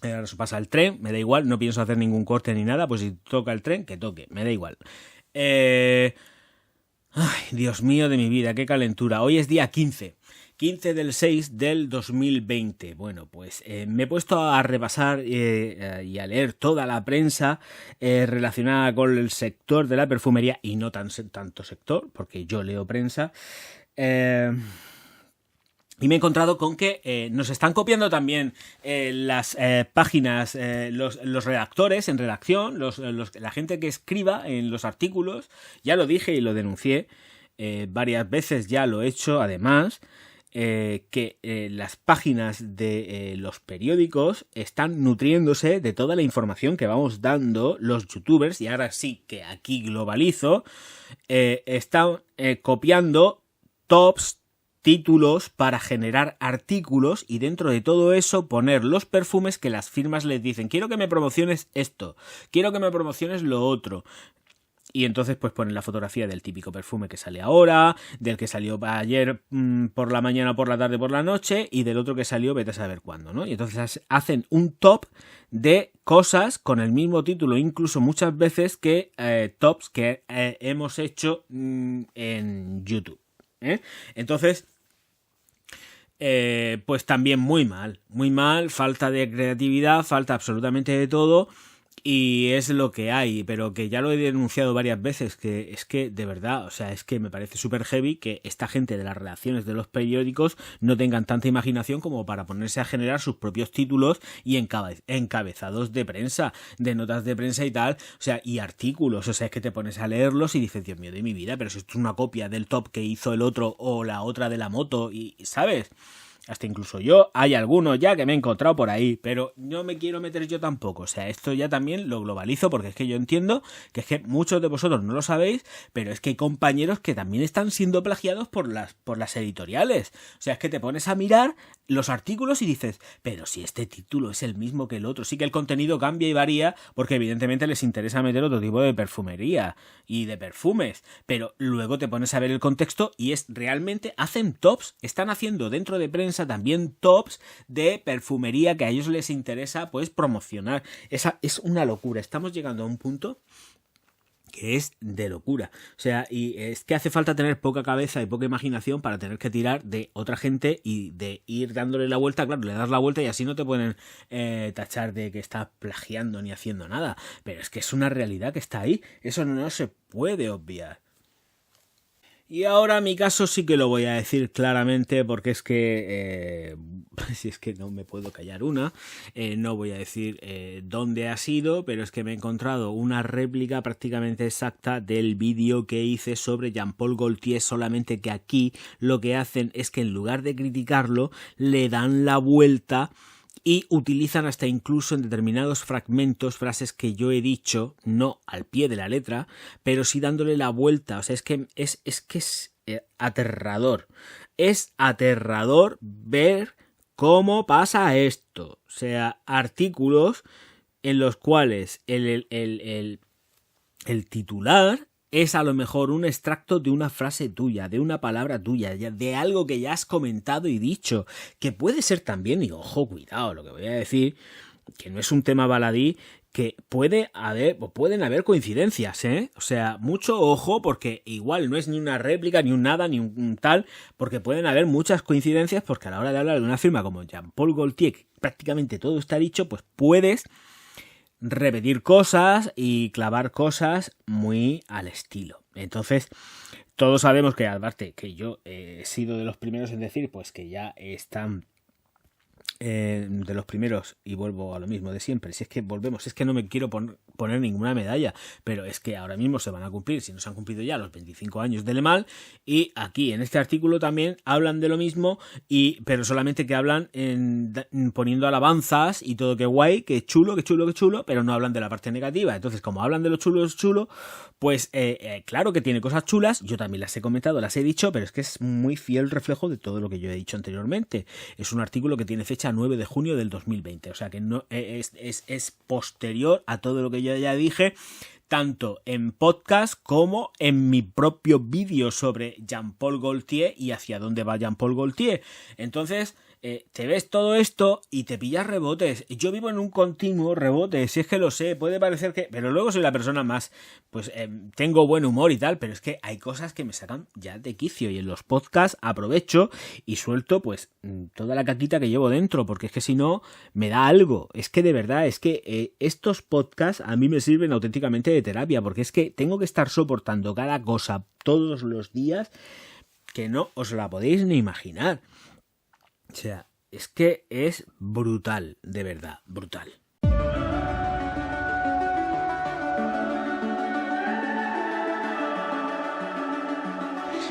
Speaker 1: ahora se pasa el tren, me da igual, no pienso hacer ningún corte ni nada, pues si toca el tren, que toque, me da igual. Ay, Dios mío de mi vida, qué calentura. Hoy es día 15 del 6 del 2020. Bueno, pues me he puesto a repasar y a leer toda la prensa relacionada con el sector de la perfumería, y no tanto sector, porque yo leo prensa. Y me he encontrado con que nos están copiando también las páginas, los redactores en redacción, la gente que escriba en los artículos. Ya lo dije y lo denuncié varias veces, ya lo he hecho además, que las páginas de los periódicos están nutriéndose de toda la información que vamos dando los youtubers, y ahora sí que aquí globalizo, están copiando tops, títulos para generar artículos, y dentro de todo eso poner los perfumes que las firmas les dicen: quiero que me promociones esto, quiero que me promociones lo otro. Y entonces pues ponen la fotografía del típico perfume que sale ahora, del que salió ayer por la mañana, por la tarde, por la noche, y del otro que salió vete a saber cuándo, ¿no? Y entonces hacen un top de cosas con el mismo título, incluso muchas veces que tops que hemos hecho en YouTube. Entonces, pues también muy mal, falta de creatividad, falta absolutamente de todo, y es lo que hay, pero que ya lo he denunciado varias veces, que es que de verdad, o sea, es que me parece súper heavy que esta gente de las redacciones de los periódicos no tengan tanta imaginación como para ponerse a generar sus propios títulos y encabezados de prensa, de notas de prensa y tal, o sea, y artículos. O sea, es que te pones a leerlos y dices: Dios mío de mi vida, pero si esto es una copia del top que hizo el otro o la otra de la moto, y ¿sabes? Hasta incluso yo, hay algunos ya que me he encontrado por ahí, pero no me quiero meter yo tampoco. O sea, esto ya también lo globalizo, porque es que yo entiendo que es que muchos de vosotros no lo sabéis, pero es que hay compañeros que también están siendo plagiados por las editoriales. O sea, es que te pones a mirar los artículos y dices: pero si este título es el mismo que el otro. Sí que el contenido cambia y varía, porque evidentemente les interesa meter otro tipo de perfumería y de perfumes, pero luego te pones a ver el contexto y es realmente, hacen tops, están haciendo dentro de prensa también tops de perfumería que a ellos les interesa pues promocionar. Esa es una locura. Estamos llegando a un punto que es de locura. O sea, y es que hace falta tener poca cabeza y poca imaginación para tener que tirar de otra gente y de ir dándole la vuelta. Claro, le das la vuelta y así no te pueden tachar de que estás plagiando ni haciendo nada. Pero es que es una realidad que está ahí. Eso no se puede obviar. Y ahora mi caso sí que lo voy a decir claramente, porque es que si es que no me puedo callar no voy a decir dónde ha sido, pero es que me he encontrado una réplica prácticamente exacta del vídeo que hice sobre Jean-Paul Gaultier, solamente que aquí lo que hacen es que en lugar de criticarlo le dan la vuelta y utilizan hasta incluso en determinados fragmentos frases que yo he dicho, no al pie de la letra, pero sí dándole la vuelta. O sea, es que es aterrador. Es aterrador ver cómo pasa esto. O sea, artículos en los cuales el titular es a lo mejor un extracto de una frase tuya, de una palabra tuya, de algo que ya has comentado y dicho, que puede ser también, y ojo, cuidado, lo que voy a decir, que no es un tema baladí, que pueden haber coincidencias, O sea, mucho ojo, porque igual no es ni una réplica, ni un nada, ni un tal, porque pueden haber muchas coincidencias, porque a la hora de hablar de una firma como Jean-Paul Gaultier, que prácticamente todo está dicho, pues puedes repetir cosas y clavar cosas muy al estilo. Entonces, todos sabemos que, aparte que yo he sido de los primeros en decir pues que ya están de los primeros, y vuelvo a lo mismo de siempre, si es que volvemos, es que no me quiero poner ninguna medalla, pero es que ahora mismo se van a cumplir, si no se han cumplido ya, los 25 años de Le Mans, y aquí en este artículo también hablan de lo mismo, pero solamente que hablan poniendo alabanzas y todo, que guay, que chulo, pero no hablan de la parte negativa. Entonces, como hablan de lo chulo, pues claro que tiene cosas chulas, yo también las he comentado, las he dicho, pero es que es muy fiel reflejo de todo lo que yo he dicho anteriormente. Es un artículo que tiene fecha 9 de junio del 2020, o sea que no es posterior a todo lo que yo ya dije, tanto en podcast como en mi propio vídeo sobre Jean-Paul Gaultier y hacia dónde va Jean-Paul Gaultier. Entonces, te ves todo esto y te pillas rebotes. Yo vivo en un continuo rebote, si es que lo sé, puede parecer que... Pero luego soy la persona más... Pues tengo buen humor y tal, pero es que hay cosas que me sacan ya de quicio y en los podcasts aprovecho y suelto pues toda la caquita que llevo dentro, porque es que si no me da algo. Es que de verdad, es que estos podcasts a mí me sirven auténticamente de terapia, porque es que tengo que estar soportando cada cosa todos los días que no os la podéis ni imaginar. O sea, es que es brutal, de verdad, brutal.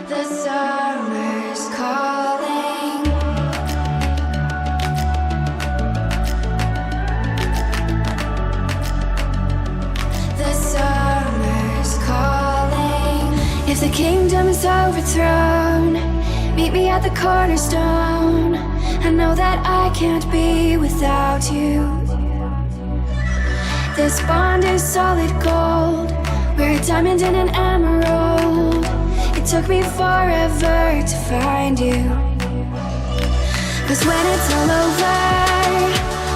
Speaker 4: The summer's calling. The summer's calling. If the kingdom is overthrown, meet me at the cornerstone. I know that I can't be without you. This bond is solid gold. We're a diamond and an emerald. It took me forever to find you. 'Cause when it's all over,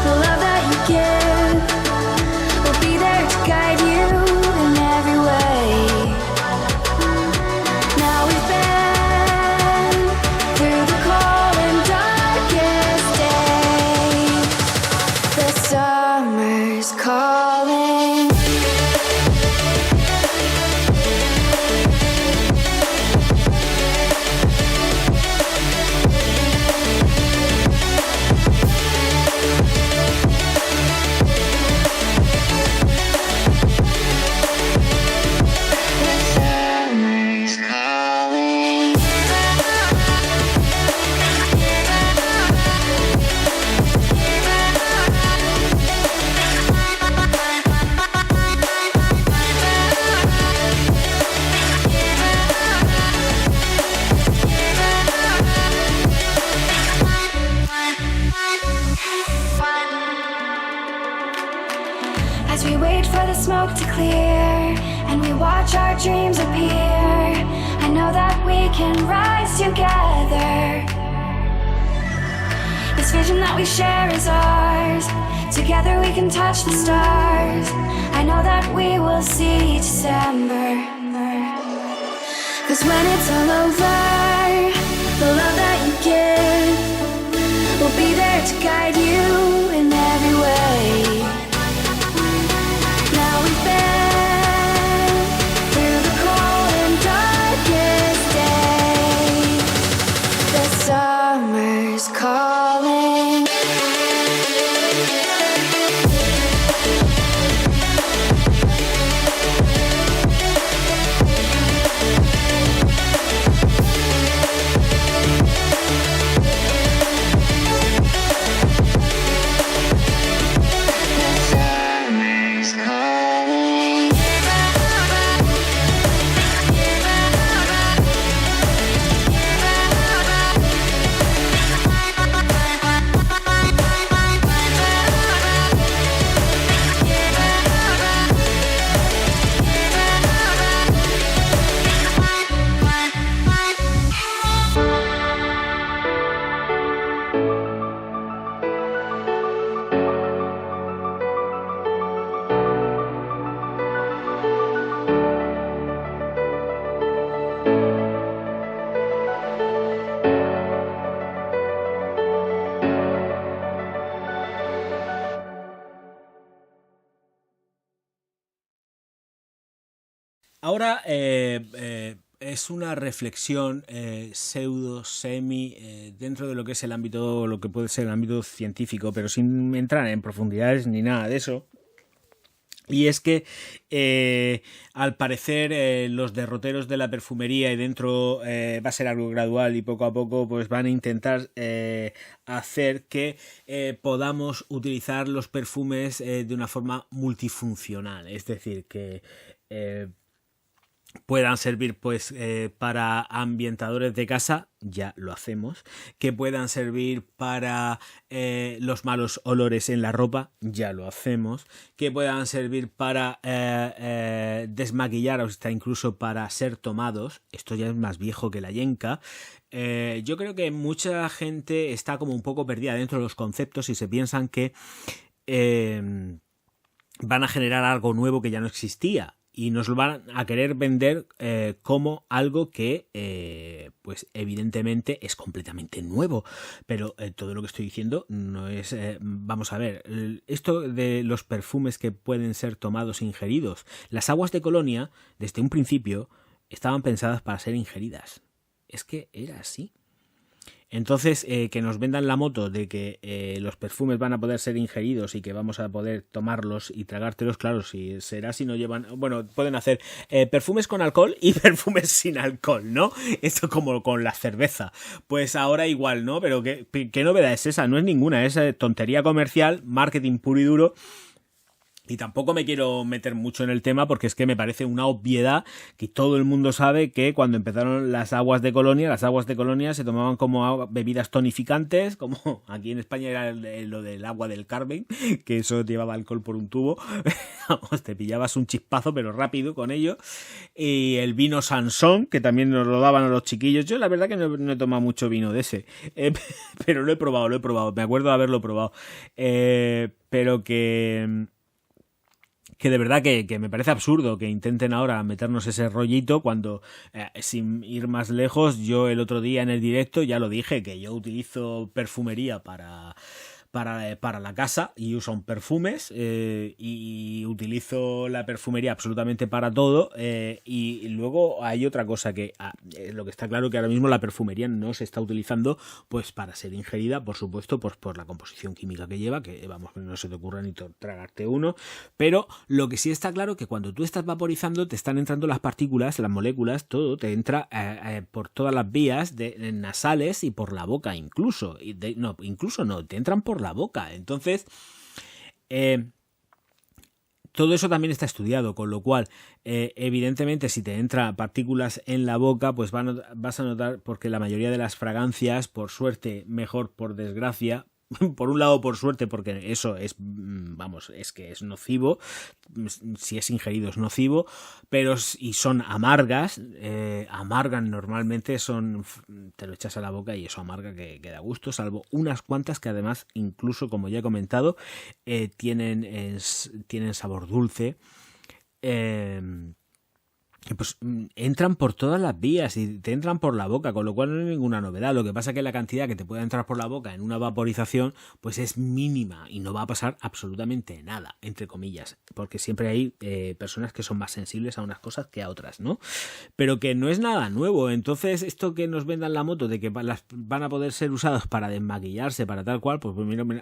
Speaker 4: the love that you give will be there to guide you in every way. Now we've been through the cold and darkest day. The summer's calling. As we wait for the smoke to clear and we watch our dreams appear, I know that we can rise together. This vision that we share is ours. Together we can touch the stars. I know that we will see December. 'Cause when it's all over, the love that you give will be there to guide you in every way. Now we've been through the cold and darkest day. The summer's calling.
Speaker 1: Ahora es una reflexión pseudo-semi dentro de lo que es el ámbito, lo que puede ser el ámbito científico, pero sin entrar en profundidades ni nada de eso. Y es que al parecer los derroteros de la perfumería y dentro va a ser algo gradual y poco a poco pues van a intentar hacer que podamos utilizar los perfumes de una forma multifuncional. Es decir, que puedan servir pues para ambientadores de casa, ya lo hacemos. Que puedan servir para los malos olores en la ropa, ya lo hacemos. Que puedan servir para desmaquillar, o hasta incluso para ser tomados, esto ya es más viejo que la yenca. Yo creo que mucha gente está como un poco perdida dentro de los conceptos y se piensan que van a generar algo nuevo que ya no existía. Y nos lo van a querer vender como algo que, pues evidentemente es completamente nuevo. Pero todo lo que estoy diciendo no es... vamos a ver, esto de los perfumes que pueden ser tomados e ingeridos. Las aguas de colonia, desde un principio, estaban pensadas para ser ingeridas. Es que era así. Entonces, que nos vendan la moto de que los perfumes van a poder ser ingeridos y que vamos a poder tomarlos y tragártelos, claro, si será si no llevan... Bueno, pueden hacer perfumes con alcohol y perfumes sin alcohol, ¿no? Esto como con la cerveza. Pues ahora igual, ¿no? Pero ¿qué novedad es esa? No es ninguna, es tontería comercial, marketing puro y duro. Y tampoco me quiero meter mucho en el tema porque es que me parece una obviedad que todo el mundo sabe que cuando empezaron las aguas de colonia se tomaban como bebidas tonificantes, como aquí en España era lo del agua del Carmen, que eso llevaba alcohol por un tubo. Vamos, te pillabas un chispazo pero rápido con ello. Y el vino Sansón, que también nos lo daban a los chiquillos. Yo la verdad que no he tomado mucho vino de ese, pero lo he probado, me acuerdo de haberlo probado. Pero que de verdad que me parece absurdo que intenten ahora meternos ese rollito cuando, sin ir más lejos, yo el otro día en el directo ya lo dije, que yo utilizo perfumería para la casa y uso perfumes y utilizo la perfumería absolutamente para todo y luego hay otra cosa que lo que está claro que ahora mismo la perfumería no se está utilizando pues para ser ingerida, por supuesto, pues por la composición química que lleva, que vamos, no se te ocurra ni tragarte uno, pero lo que sí está claro que cuando tú estás vaporizando te están entrando las partículas, las moléculas, todo te entra por todas las vías nasales y por la boca incluso, incluso no, te entran por la boca. Entonces, todo eso también está estudiado, con lo cual, evidentemente, si te entra partículas en la boca, pues vas a notar, porque la mayoría de las fragancias, por suerte, mejor por desgracia, por un lado por suerte, porque eso es, vamos, es que es nocivo, si es ingerido es nocivo, pero y son amargas, amargan normalmente, te lo echas a la boca y eso amarga que da gusto, salvo unas cuantas que además, incluso como ya he comentado, tienen sabor dulce, pues entran por todas las vías y te entran por la boca, con lo cual no hay ninguna novedad. Lo que pasa es que la cantidad que te puede entrar por la boca en una vaporización pues es mínima y no va a pasar absolutamente nada, entre comillas, porque siempre hay personas que son más sensibles a unas cosas que a otras, ¿no? Pero que no es nada nuevo. Entonces esto que nos vendan la moto de que van a poder ser usados para desmaquillarse, para tal cual, pues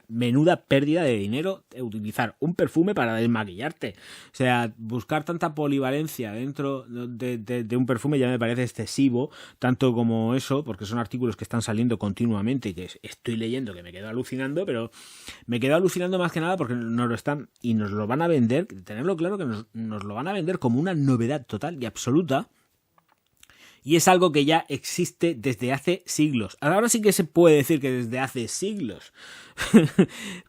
Speaker 1: menuda pérdida de dinero utilizar un perfume para desmaquillarte. O sea, buscar tanta polivalencia dentro de un perfume ya me parece excesivo, tanto como eso, porque son artículos que están saliendo continuamente y que estoy leyendo, que me quedo alucinando, pero me quedo alucinando más que nada porque nos lo están y nos lo van a vender, tenerlo claro que nos lo van a vender como una novedad total y absoluta. Y es algo que ya existe desde hace siglos. Ahora sí que se puede decir que desde hace siglos.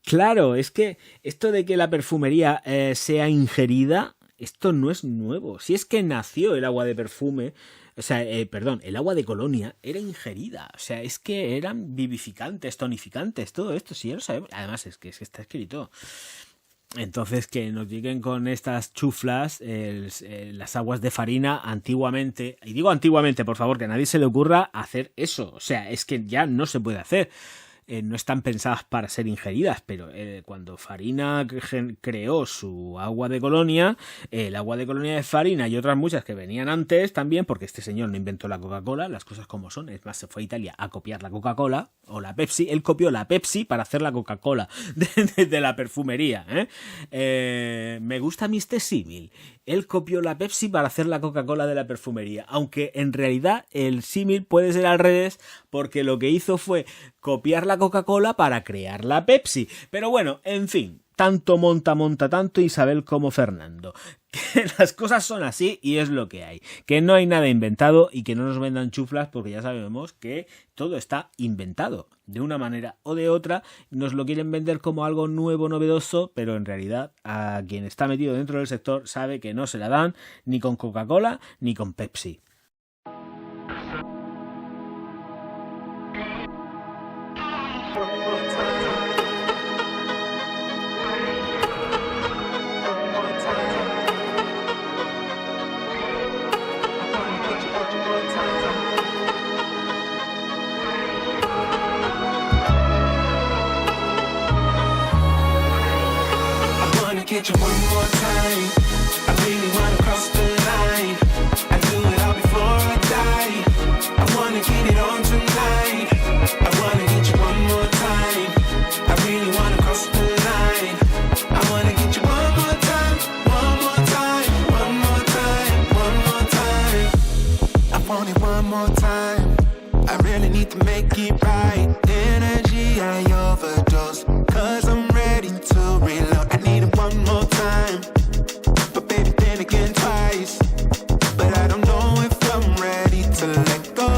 Speaker 1: Claro, es que esto de que la perfumería sea ingerida, esto no es nuevo. Si es que nació el agua de perfume, o sea, el agua de colonia era ingerida. O sea, es que eran vivificantes, tonificantes, todo esto, si ya lo sabemos. Además, es que está escrito. Entonces, que nos lleguen con estas chuflas, las aguas de farina, antiguamente, y digo antiguamente, por favor, que a nadie se le ocurra hacer eso. O sea, es que ya no se puede hacer. No están pensadas para ser ingeridas, pero cuando Farina creó su agua de colonia, el agua de colonia de Farina y otras muchas que venían antes también, porque este señor no inventó la Coca-Cola, las cosas como son, es más, se fue a Italia a copiar la Coca-Cola o la Pepsi, él copió la Pepsi para hacer la Coca-Cola de la perfumería, me gusta a mí este símil, él copió la Pepsi para hacer la Coca-Cola de la perfumería, aunque en realidad el símil puede ser al revés, porque lo que hizo fue copiar la Coca-Cola para crear la Pepsi. Pero bueno, en fin, tanto monta tanto Isabel como Fernando. que las cosas son así y es lo que hay, que no hay nada inventado y que no nos vendan chuflas porque ya sabemos que todo está inventado de una manera o de otra, nos lo quieren vender como algo nuevo, novedoso, pero en realidad a quien está metido dentro del sector sabe que no se la dan ni con Coca-Cola ni con Pepsi.
Speaker 2: Get you one more time. I really wanna cross the line. I do it all before I die. I wanna get it on tonight. I wanna get you one more time. I really wanna cross the line. I wanna get you one more time, one more time, one more time, one more time. I want it one more time. I really need to make it right. Energy I overdose, 'cause I'm ready to reload. I need it one more time, but baby then again twice. But I don't know if I'm ready to let go.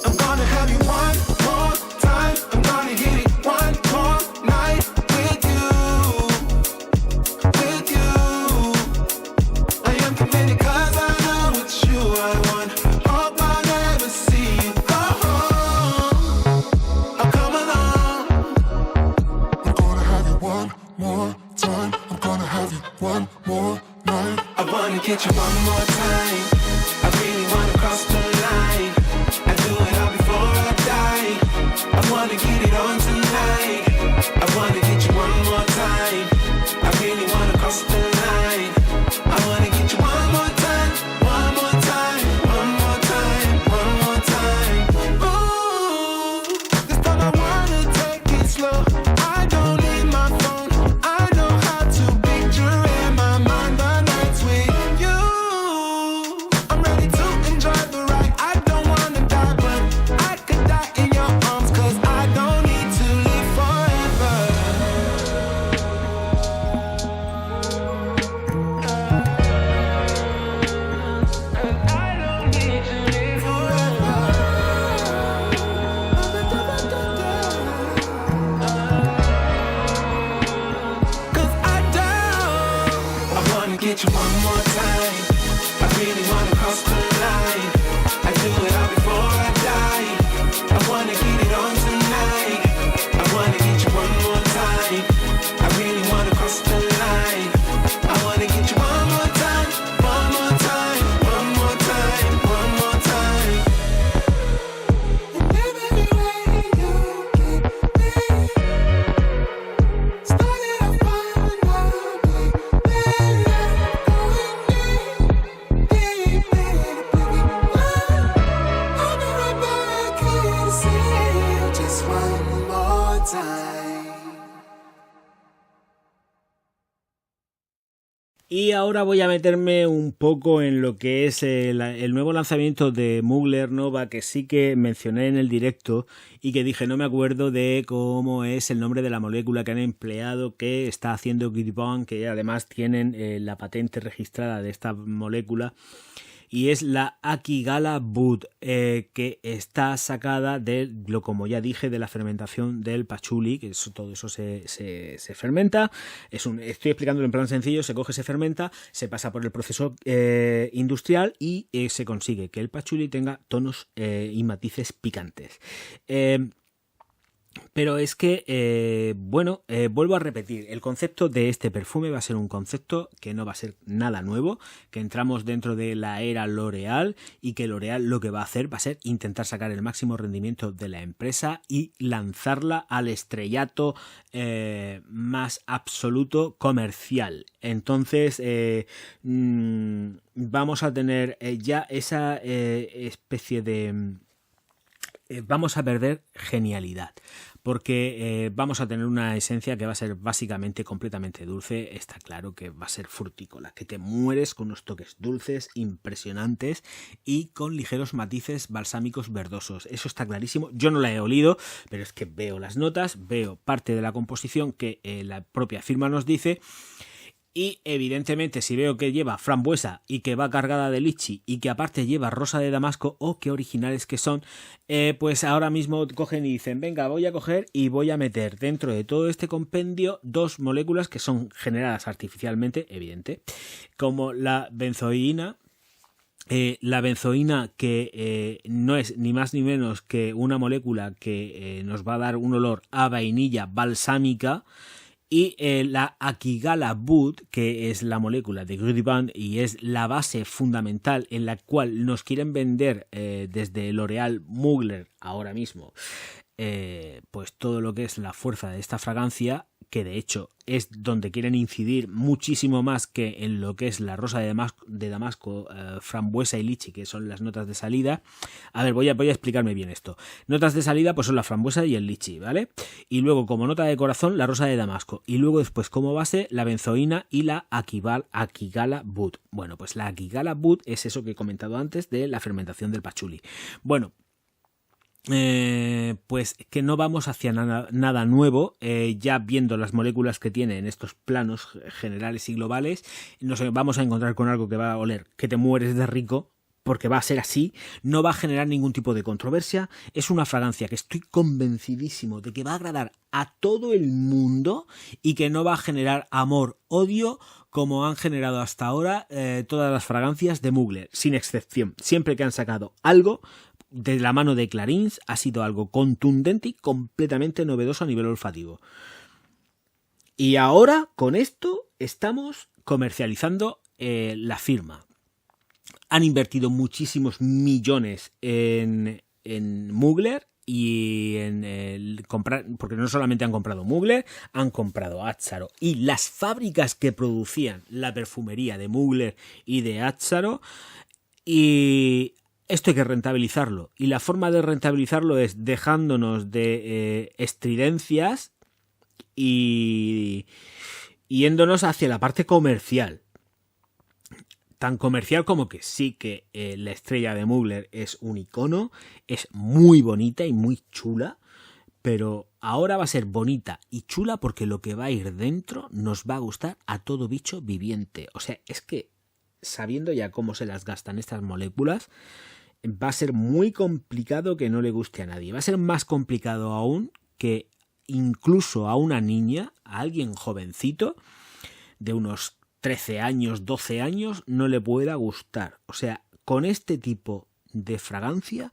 Speaker 2: I'm gonna have you one more time. I'm gonna hit it one more night with you, with you. I am committed 'cause I know it's you I want. Hope I never see you go home. I'll come along. I'm gonna have you one more time. I'm gonna have you one more night. I wanna get you one more time. I really wanna cross the line. I do it all before I die. I wanna get it on tonight. I wanna get you one more time. I really wanna cross the line. I wanna get you one more time, one more time, one more time, one more time. Ooh, this time I wanna take it slow. I don't need my phone. I know how to picture in my mind the nights with you. I'm ready to enjoy the ride. I don't wanna die, but I could die in your arms, 'cause I don't need to live forever. I don't need to live forever. 'Cause I don't. I wanna get you one more time. I really wanna cross the line. I do it all before I die. I wanna get it on tonight. I wanna get you one more time. I really wanna cross the line. I wanna get you one more time, one more time, one more time, one more time. And every way you keep me started off fine, now then left going deep, deep, baby. I'll be right back here to see you just one more time.
Speaker 1: Y ahora voy a meterme un poco en lo que es el nuevo lanzamiento de Mugler Nova, que sí que mencioné en el directo y que dije no me acuerdo de cómo es el nombre de la molécula que han empleado, que está haciendo Gidbon, que además tienen la patente registrada de esta molécula. Y es la Akigala Bud, que está sacada de lo, como ya dije, de la fermentación del pachuli, que todo eso se fermenta. Estoy explicándolo en plan sencillo: se coge, se fermenta, se pasa por el proceso industrial y se consigue que el pachuli tenga tonos y matices picantes. Pero es que, vuelvo a repetir, el concepto de este perfume va a ser un concepto que no va a ser nada nuevo, que entramos dentro de la era L'Oréal y que L'Oréal lo que va a hacer va a ser intentar sacar el máximo rendimiento de la empresa y lanzarla al estrellato más absoluto comercial. Entonces, vamos a tener ya esa especie de... vamos a perder genialidad, porque vamos a tener una esencia que va a ser básicamente completamente dulce. Está claro que va a ser frutícola, que te mueres, con unos toques dulces impresionantes y con ligeros matices balsámicos verdosos. Eso está clarísimo. Yo no la he olido, pero es que veo las notas, veo parte de la composición que la propia firma nos dice. Y evidentemente si veo que lleva frambuesa y que va cargada de lichi y que aparte lleva rosa de damasco, qué originales que son, pues ahora mismo cogen y dicen, venga, voy a coger y voy a meter dentro de todo este compendio 2 moléculas que son generadas artificialmente, evidente, como la benzoína. La benzoína que no es ni más ni menos que una molécula que nos va a dar un olor a vainilla balsámica, y la Akigala Bud, que es la molécula de Grudiband y es la base fundamental en la cual nos quieren vender desde L'Oréal Mugler ahora mismo, pues todo lo que es la fuerza de esta fragancia, que de hecho es donde quieren incidir muchísimo más que en lo que es la rosa de damasco, frambuesa y lichi, que son las notas de salida. A ver, voy a explicarme bien esto. Notas de salida pues son la frambuesa y el lichi, ¿vale? Y luego como nota de corazón la rosa de damasco, y luego después como base la benzoína y la Akigala Bud. Bueno, pues la Akigala Bud es eso que he comentado antes de la fermentación del pachuli. Bueno, pues que no vamos hacia nada nuevo, ya viendo las moléculas que tiene en estos planos generales y globales, nos vamos a encontrar con algo que va a oler que te mueres de rico, porque va a ser así, no va a generar ningún tipo de controversia, es una fragancia que estoy convencidísimo de que va a agradar a todo el mundo y que no va a generar amor-odio como han generado hasta ahora todas las fragancias de Mugler, sin excepción. Siempre que han sacado algo de la mano de Clarins ha sido algo contundente y completamente novedoso a nivel olfativo. Y ahora con esto estamos comercializando la firma. Han invertido muchísimos millones en Mugler y en comprar, porque no solamente han comprado Mugler, han comprado Azzaro y las fábricas que producían la perfumería de Mugler y de Azzaro, y esto hay que rentabilizarlo, y la forma de rentabilizarlo es dejándonos de estridencias y yéndonos hacia la parte comercial. Tan comercial como que sí que la estrella de Mugler es un icono, es muy bonita y muy chula, pero ahora va a ser bonita y chula porque lo que va a ir dentro nos va a gustar a todo bicho viviente. O sea, es que sabiendo ya cómo se las gastan estas moléculas, va a ser muy complicado que no le guste a nadie. Va a ser más complicado aún que incluso a una niña, a alguien jovencito de unos 13 años, 12 años, no le pueda gustar. O sea, con este tipo de fragancia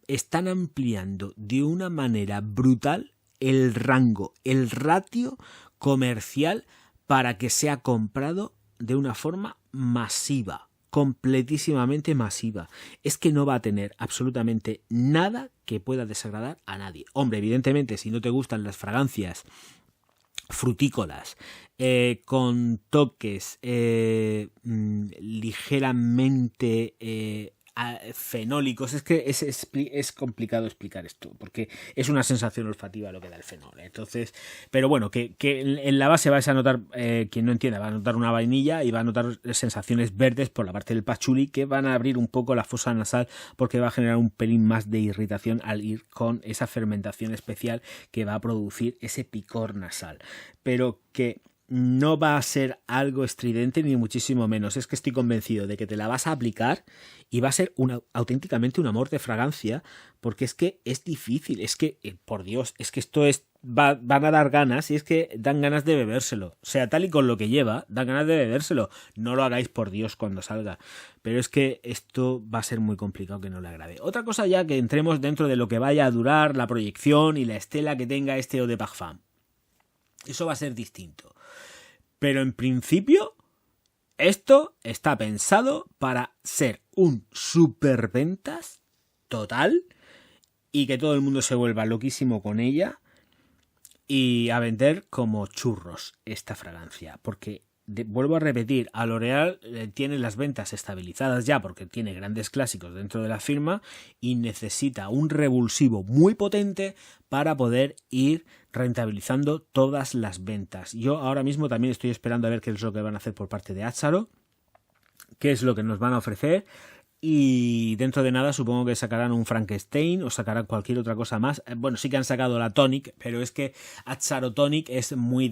Speaker 1: están ampliando de una manera brutal el rango, el ratio comercial para que sea comprado de una forma masiva, completísimamente masiva. Es que no va a tener absolutamente nada que pueda desagradar a nadie. Hombre, evidentemente, si no te gustan las fragancias frutícolas, con toques ligeramente fenólicos, es que es complicado explicar esto, porque es una sensación olfativa lo que da el fenol. Entonces, pero bueno, que en la base vais a notar, quien no entienda, va a notar una vainilla y va a notar sensaciones verdes por la parte del pachuli que van a abrir un poco la fosa nasal, porque va a generar un pelín más de irritación al ir con esa fermentación especial que va a producir ese picor nasal, pero que no va a ser algo estridente ni muchísimo menos. Es que estoy convencido de que te la vas a aplicar y va a ser auténticamente un amor de fragancia, porque es que es difícil, es que, por Dios, es que esto van a dar ganas, y es que dan ganas de bebérselo. O sea, tal y con lo que lleva, dan ganas de bebérselo. No lo hagáis, por Dios, cuando salga. Pero es que esto va a ser muy complicado que no le agrade. Otra cosa ya, que entremos dentro de lo que vaya a durar la proyección y la estela que tenga este Eau de Parfum. Eso va a ser distinto. Pero en principio, esto está pensado para ser un superventas total y que todo el mundo se vuelva loquísimo con ella y a vender como churros esta fragancia. Porque, vuelvo a repetir, a L'Oréal tiene las ventas estabilizadas ya porque tiene grandes clásicos dentro de la firma y necesita un revulsivo muy potente para poder ir rentabilizando todas las ventas. Yo ahora mismo también estoy esperando a ver qué es lo que van a hacer por parte de Azzaro, qué es lo que nos van a ofrecer, Y dentro de nada supongo que sacarán un Frankenstein o sacarán cualquier otra cosa más. Bueno, sí que han sacado la Tonic, pero es que Azzaro Tonic es muy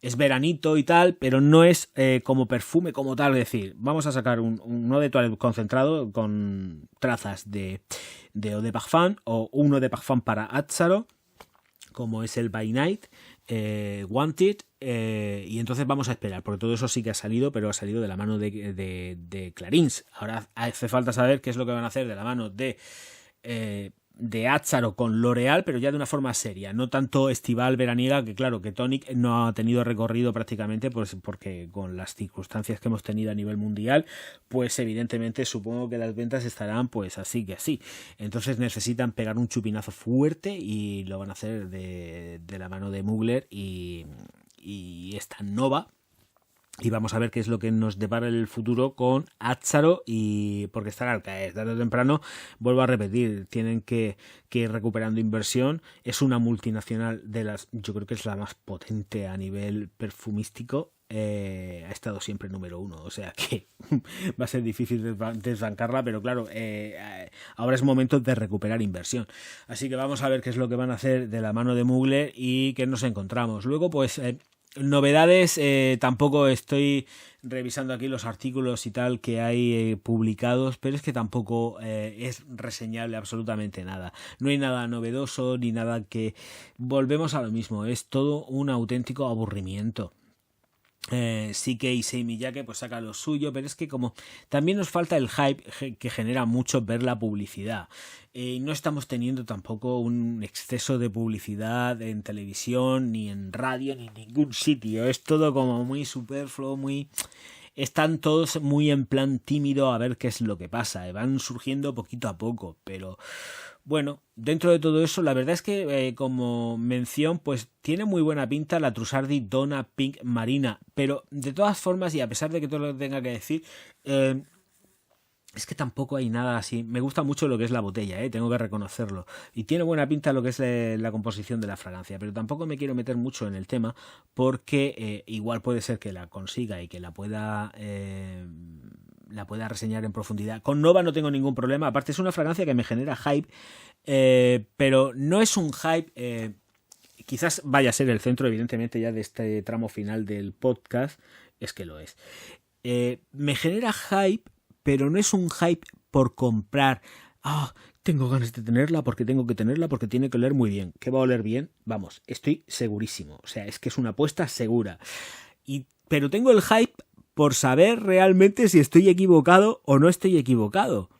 Speaker 1: es veranito y tal, pero no es como perfume como tal. Es decir, vamos a sacar un eau de toilette concentrado con trazas de eau de parfum o un eau de parfum para Azzaro, como es el By Night, Wanted, y entonces vamos a esperar, porque todo eso sí que ha salido, pero ha salido de la mano de Clarins. Ahora hace falta saber qué es lo que van a hacer de la mano de Azzaro con L'Oréal, pero ya de una forma seria, no tanto estival veraniega, que claro, que Tonic no ha tenido recorrido prácticamente, pues porque con las circunstancias que hemos tenido a nivel mundial, pues evidentemente supongo que las ventas estarán pues así que así. Entonces necesitan pegar un chupinazo fuerte y lo van a hacer de la mano de Mugler y esta Nova. Y vamos a ver qué es lo que nos depara el futuro con Azzaro, y porque estará al caer tarde o temprano. Vuelvo a repetir, tienen que ir recuperando inversión. Es una multinacional yo creo que es la más potente a nivel perfumístico. Ha estado siempre número 1, o sea que va a ser difícil desbancarla, pero claro, ahora es momento de recuperar inversión. Así que vamos a ver qué es lo que van a hacer de la mano de Mugler y qué nos encontramos. Luego, pues novedades, tampoco estoy revisando aquí los artículos y tal que hay publicados, pero es que tampoco es reseñable absolutamente nada. No hay nada novedoso ni nada que... Volvemos a lo mismo, es todo un auténtico aburrimiento. CK y Issei Miyake pues saca lo suyo, pero es que como también nos falta el hype que genera mucho ver la publicidad, no estamos teniendo tampoco un exceso de publicidad en televisión ni en radio ni en ningún sitio, es todo como muy superfluo, están todos muy en plan tímido a ver qué es lo que pasa, van surgiendo poquito a poco, pero bueno, dentro de todo eso, la verdad es que como mención, pues tiene muy buena pinta la Trussardi Donna Pink Marina, pero de todas formas, y a pesar de que todo lo que tenga que decir, es que tampoco hay nada así. Me gusta mucho lo que es la botella, tengo que reconocerlo, y tiene buena pinta lo que es la composición de la fragancia, pero tampoco me quiero meter mucho en el tema porque igual puede ser que la consiga y que la pueda reseñar en profundidad. Con Nova no tengo ningún problema, aparte es una fragancia que me genera hype, pero no es un hype, quizás vaya a ser el centro evidentemente ya de este tramo final del podcast, es que lo es. Me genera hype, pero no es un hype por comprar, tengo ganas de tenerla porque tengo que tenerla porque tiene que oler muy bien. ¿Qué va a oler bien? Vamos, estoy segurísimo, o sea, es que es una apuesta segura. Pero tengo el hype por saber realmente si estoy equivocado o no estoy equivocado.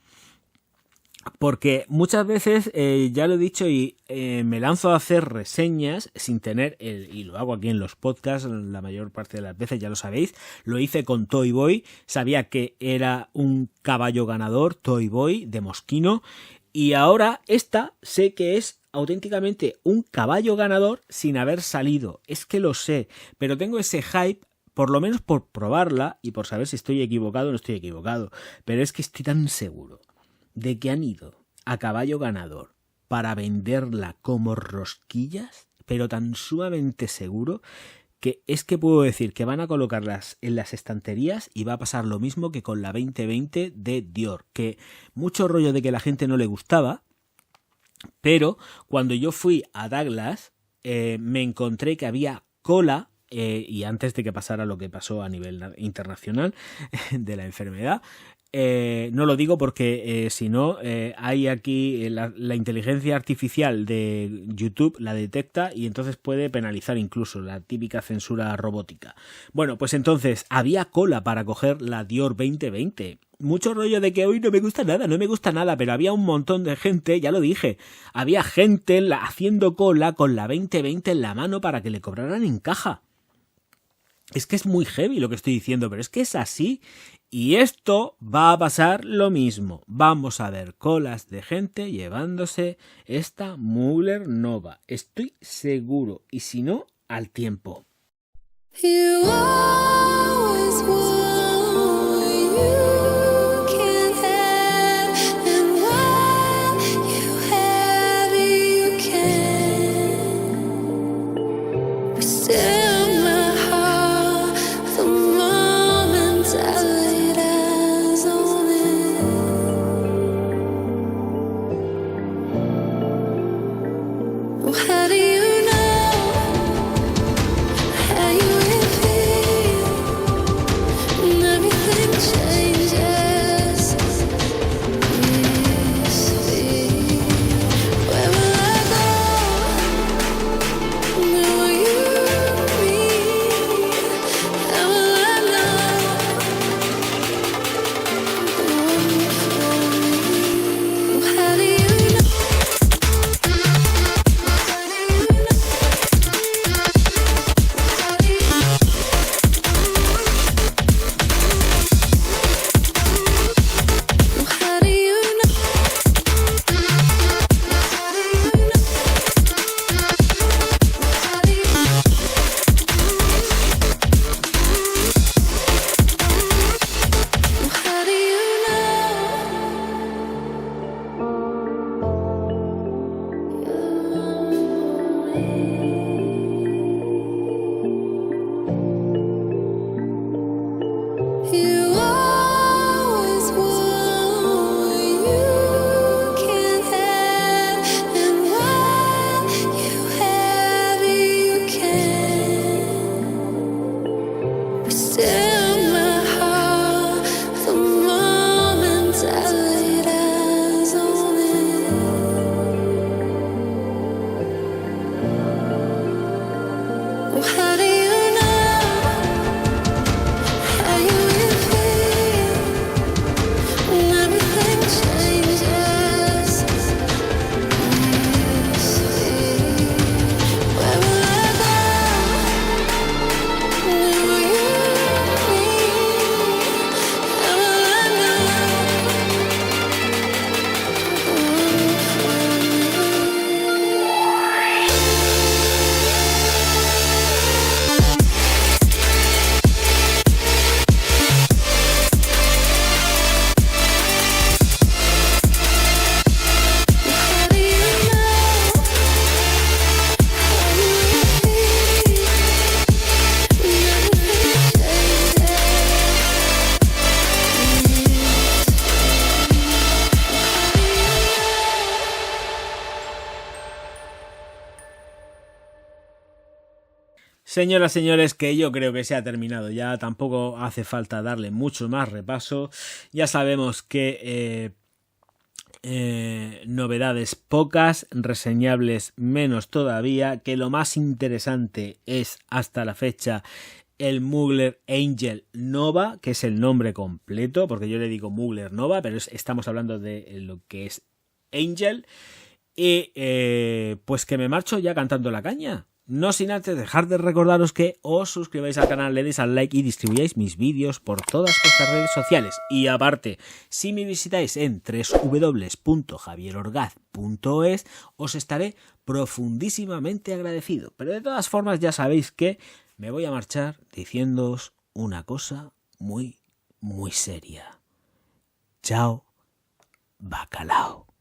Speaker 1: Porque muchas veces, ya lo he dicho, y me lanzo a hacer reseñas sin tener, y lo hago aquí en los podcasts la mayor parte de las veces, ya lo sabéis, lo hice con Toy Boy, sabía que era un caballo ganador, Toy Boy, de Moschino, y ahora esta sé que es auténticamente un caballo ganador sin haber salido. Es que lo sé, pero tengo ese hype, por lo menos por probarla y por saber si estoy equivocado o no estoy equivocado. Pero es que estoy tan seguro de que han ido a caballo ganador para venderla como rosquillas, pero tan sumamente seguro, que es que puedo decir que van a colocarlas en las estanterías y va a pasar lo mismo que con la 2020 de Dior, que mucho rollo de que la gente no le gustaba, pero cuando yo fui a Douglas me encontré que había cola, y antes de que pasara lo que pasó a nivel internacional de la enfermedad, no lo digo porque si no, hay aquí la inteligencia artificial de YouTube la detecta y entonces puede penalizar incluso la típica censura robótica. Bueno, pues entonces había cola para coger la Dior 2020. Mucho rollo de que hoy no me gusta nada, pero había un montón de gente, ya lo dije, había gente haciendo cola con la 2020 en la mano para que le cobraran en caja. Es que es muy heavy lo que estoy diciendo, pero es que es así. Y esto va a pasar lo mismo. Vamos a ver colas de gente llevándose esta Mugler Nova. Estoy seguro. Y si no, al tiempo.
Speaker 4: You always want what you can't have, and what you have you can. But still my heart, the moment I laid eyes on it, You always want what you can't have, and while you have it, you can. But still, my heart, the moment I laid eyes on it, oh, how do you know how you will feel when everything changes? Where will I go? Where will you be? How will I How do you know how you will feel when everything
Speaker 1: Señoras, señores, que yo creo que se ha terminado ya, tampoco hace falta darle mucho más repaso. Ya sabemos que novedades pocas, reseñables menos todavía, que lo más interesante es hasta la fecha el Mugler Angel Nova, que es el nombre completo, porque yo le digo Mugler Nova, pero estamos hablando de lo que es Angel. Y pues que me marcho ya cantando la caña. No sin antes dejar de recordaros que os suscribáis al canal, le deis al like y distribuyáis mis vídeos por todas vuestras redes sociales. Y aparte, si me visitáis en www.javierorgaz.es, os estaré profundísimamente agradecido. Pero de todas formas ya sabéis que me voy a marchar diciéndoos una cosa muy, muy seria. Chao, bacalao.